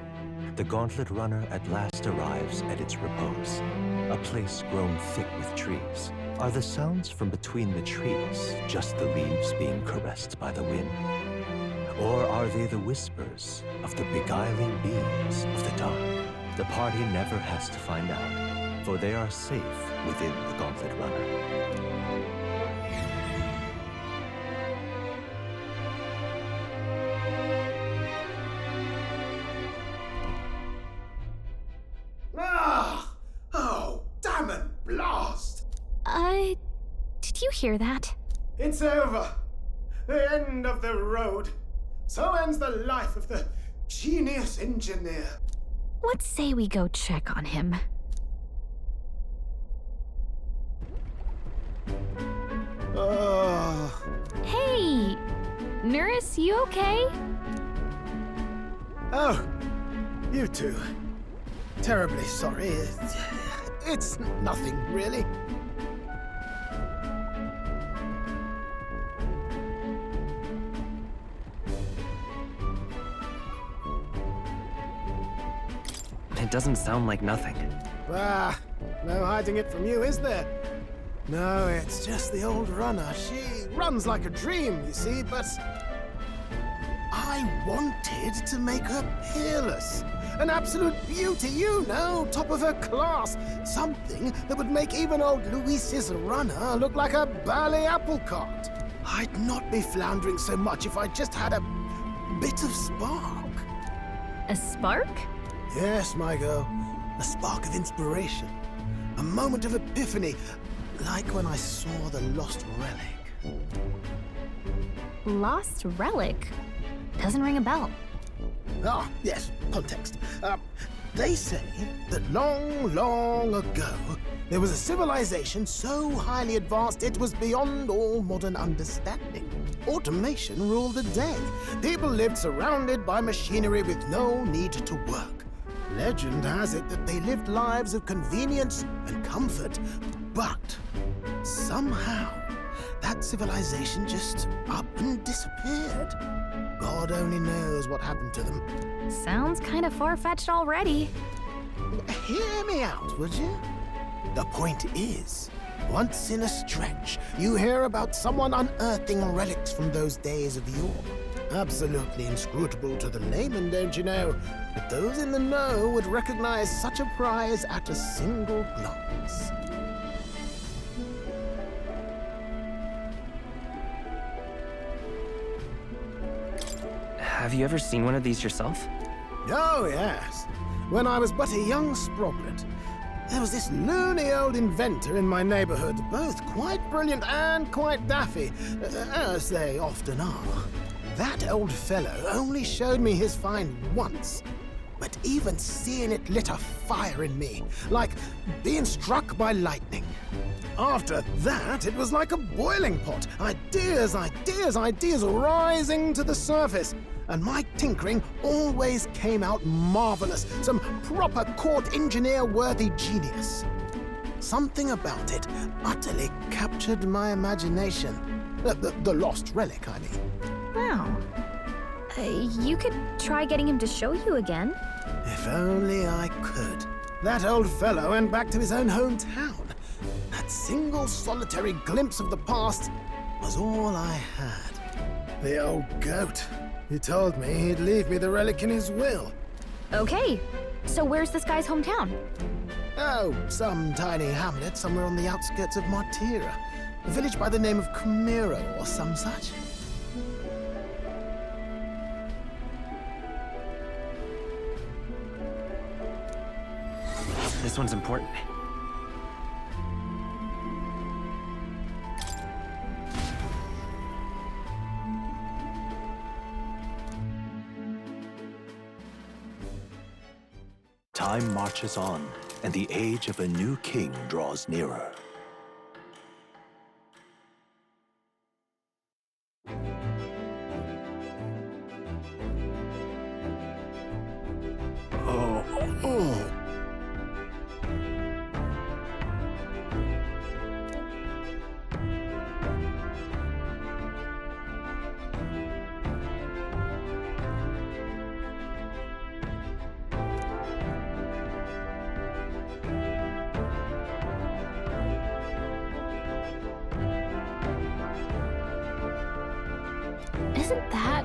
the Gauntlet Runner at last arrives at its repose, a place grown thick with trees. Are the sounds from between the trees just the leaves being caressed by the wind? Or are they the whispers of the beguiling beams of the dark? The party never has to find out, for they are safe within the Gauntlet Runner. Oh, damn it, blast! Did you hear that? It's over. The end of the road. So ends the life of the genius engineer. Let's say we go check on him. Hey! Nurse, you okay? Oh, you two. Terribly sorry. It's nothing, really. It doesn't sound like nothing. Ah, no hiding it from you, is there? No, it's just the old runner. She runs like a dream, you see, but I wanted to make her peerless. An absolute beauty, you know, top of her class. Something that would make even old Luis's runner look like a ballet apple cart. I'd not be floundering so much if I just had a bit of spark. A spark? Yes, my girl. A spark of inspiration. A moment of epiphany, like when I saw the lost relic. Lost relic? Doesn't ring a bell. Ah, yes, context. They say that long, long ago, there was a civilization so highly advanced it was beyond all modern understanding. Automation ruled the day. People lived surrounded by machinery with no need to work. Legend has it that they lived lives of convenience and comfort, but somehow that civilization just up and disappeared. God only knows what happened to them. Sounds kind of far-fetched already. Hear me out, would you? The point is, once in a stretch, you hear about someone unearthing relics from those days of yore. Absolutely inscrutable to the layman, don't you know? But those in the know would recognize such a prize at a single glance. Have you ever seen one of these yourself? Oh, yes. When I was but a young sproglet, there was this loony old inventor in my neighborhood, both quite brilliant and quite daffy, as they often are. That old fellow only showed me his find once, but even seeing it lit a fire in me, like being struck by lightning. After that, it was like a boiling pot. Ideas, ideas, ideas rising to the surface. And my tinkering always came out marvelous, some proper court engineer-worthy genius. Something about it utterly captured my imagination. The lost relic, I mean. Wow. You could try getting him to show you again. If only I could. That old fellow went back to his own hometown. That single solitary glimpse of the past was all I had. The old goat. He told me he'd leave me the relic in his will. Okay, so where's this guy's hometown? Oh, some tiny hamlet somewhere on the outskirts of Martira. A village by the name of Camiro or some such. This one's important. Time marches on, and the age of a new king draws nearer. Isn't that...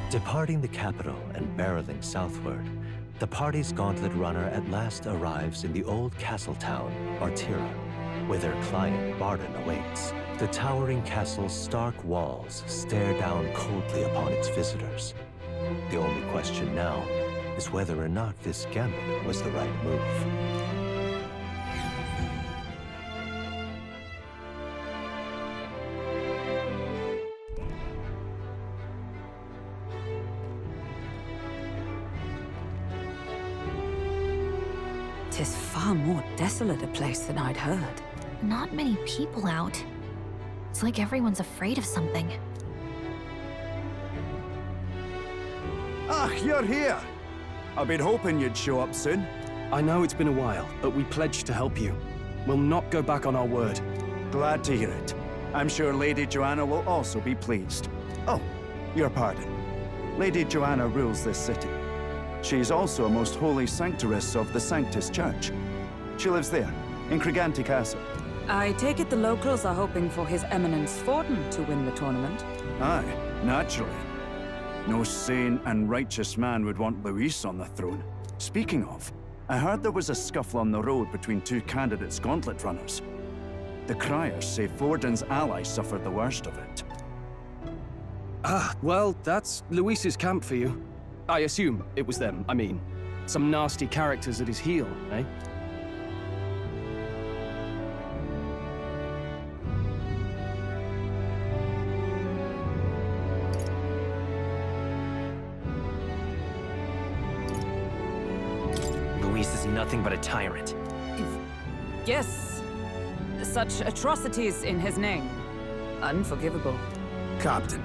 Departing the capital and barreling southward, the party's gauntlet runner at last arrives in the old castle town, Martira, where their client Barden awaits. The towering castle's stark walls stare down coldly upon its visitors. The only question now is whether or not this gambit was the right move. Tis far more desolate a place than I'd heard. Not many people out. It's like everyone's afraid of something. Ah, you're here! I've been hoping you'd show up soon. I know it's been a while, but we pledged to help you. We'll not go back on our word. Glad to hear it. I'm sure Lady Joanna will also be pleased. Oh, your pardon. Lady Joanna rules this city. She's also a most holy sanctoress of the Sanctus Church. She lives there, in Criganti Castle. I take it the locals are hoping for His Eminence Forden to win the tournament. Aye, naturally. No sane and righteous man would want Luis on the throne. Speaking of, I heard there was a scuffle on the road between two candidates' gauntlet runners. The criers say Forden's allies suffered the worst of it. Ah, well, that's Luis's camp for you. I assume it was them, I mean. Some nasty characters at his heel, eh? Luis is nothing but a tyrant. Yes. Such atrocities in his name. Unforgivable. Captain,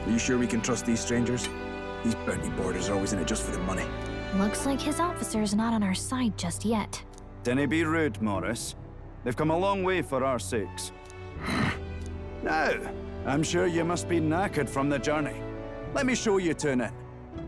are you sure we can trust these strangers? These bounty boarders are always in it just for the money. Looks like his officer's not on our side just yet. Dinna be rude, Morris. They've come a long way for our sakes. Now, I'm sure you must be knackered from the journey. Let me show you to an inn.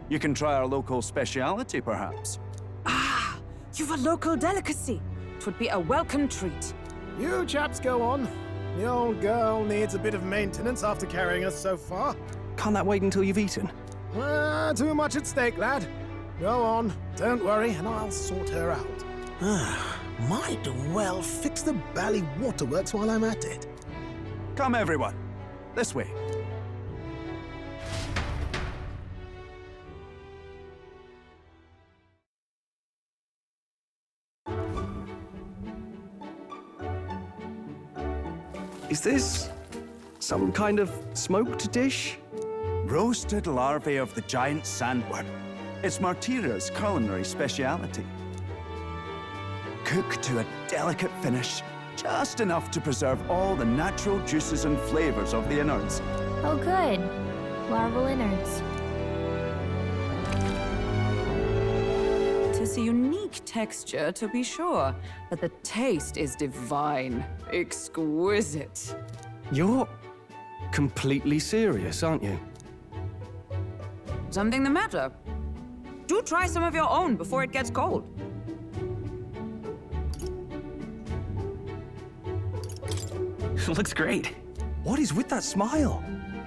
You can try our local speciality, perhaps. Ah, you've a local delicacy. 'Twould be a welcome treat. You chaps go on. The old girl needs a bit of maintenance after carrying us so far. Can't that wait until you've eaten? Too much at stake, lad. Go on, don't worry, and I'll sort her out. Might well fix the bally waterworks while I'm at it. Come, everyone. This way. Is this some kind of smoked dish? Roasted larvae of the giant sandworm. It's Martira's culinary speciality. Cooked to a delicate finish, just enough to preserve all the natural juices and flavors of the innards. Oh, good. Larval innards. It is a unique texture, to be sure, but the taste is divine. Exquisite. You're completely serious, aren't you? Something the matter? Do try some of your own before it gets cold. Looks great. What is with that smile?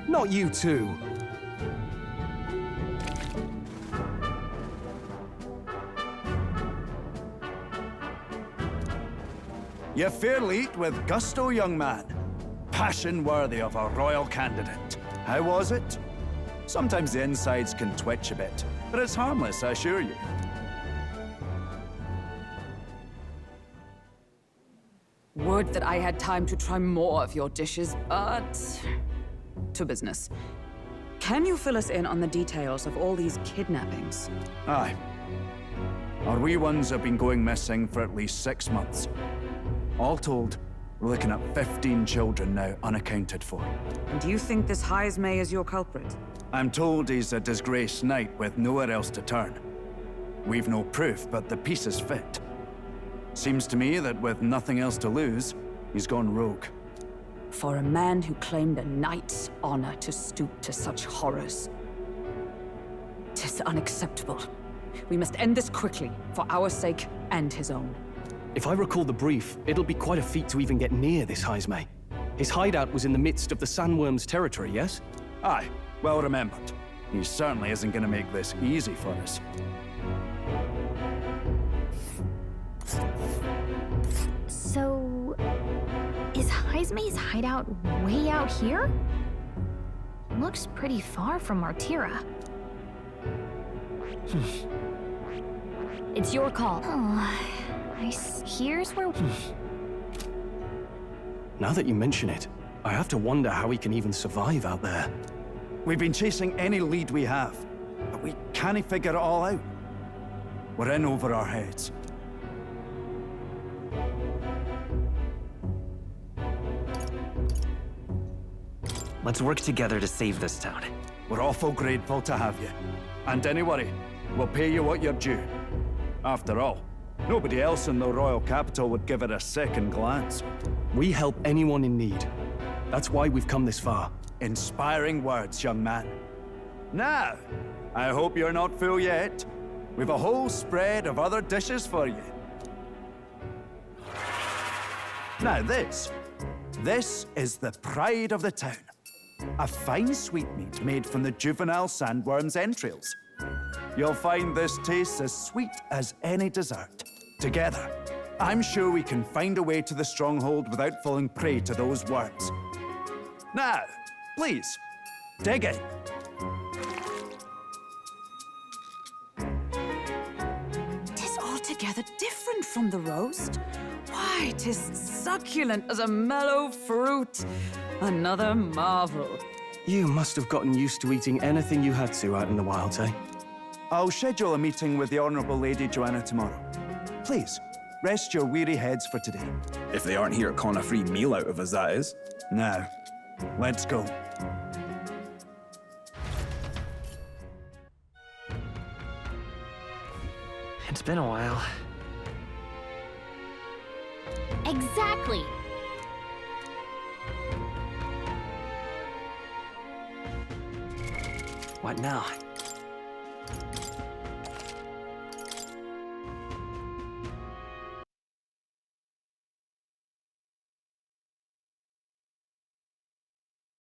Not you too. You fairly eat with gusto, young man. Passion worthy of a royal candidate. How was it? Sometimes the insides can twitch a bit, but it's harmless, I assure you. Would that I had time to try more of your dishes, but... to business. Can you fill us in on the details of all these kidnappings? Aye. Our wee ones have been going missing for at least 6 months. All told, we're looking at 15 children now unaccounted for. And do you think this Heismay is your culprit? I'm told he's a disgraced knight with nowhere else to turn. We've no proof, but the pieces fit. Seems to me that with nothing else to lose, he's gone rogue. For a man who claimed a knight's honor to stoop to such horrors. 'Tis unacceptable. We must end this quickly, for our sake and his own. If I recall the brief, it'll be quite a feat to even get near this Heismay. His hideout was in the midst of the Sandworm's territory, yes? Aye, well remembered. He certainly isn't going to make this easy for us. So... is Heismay's hideout way out here? Looks pretty far from Martira. It's your call. Oh, here's where... Now that you mention it, I have to wonder how he can even survive out there. We've been chasing any lead we have, but we can't figure it all out. We're in over our heads. Let's work together to save this town. We're awful grateful to have you. And don't worry, we'll pay you what you're due. After all, nobody else in the royal capital would give it a second glance. We help anyone in need. That's why we've come this far. Inspiring words, young man. Now, I hope you're not full yet. We've a whole spread of other dishes for you. Now this is the pride of the town. A fine sweetmeat made from the juvenile sandworm's entrails. You'll find this tastes as sweet as any dessert. Together, I'm sure we can find a way to the stronghold without falling prey to those worms. Now, please, dig in. Tis altogether different from the roast. Why, 'tis succulent as a mellow fruit. Another marvel. You must have gotten used to eating anything you had to out in the wilds, eh? I'll schedule a meeting with the Honourable Lady Joanna tomorrow. Please, rest your weary heads for today. If they aren't here calling a free meal out of us, that is. Now, let's go. It's been a while. Exactly! What now?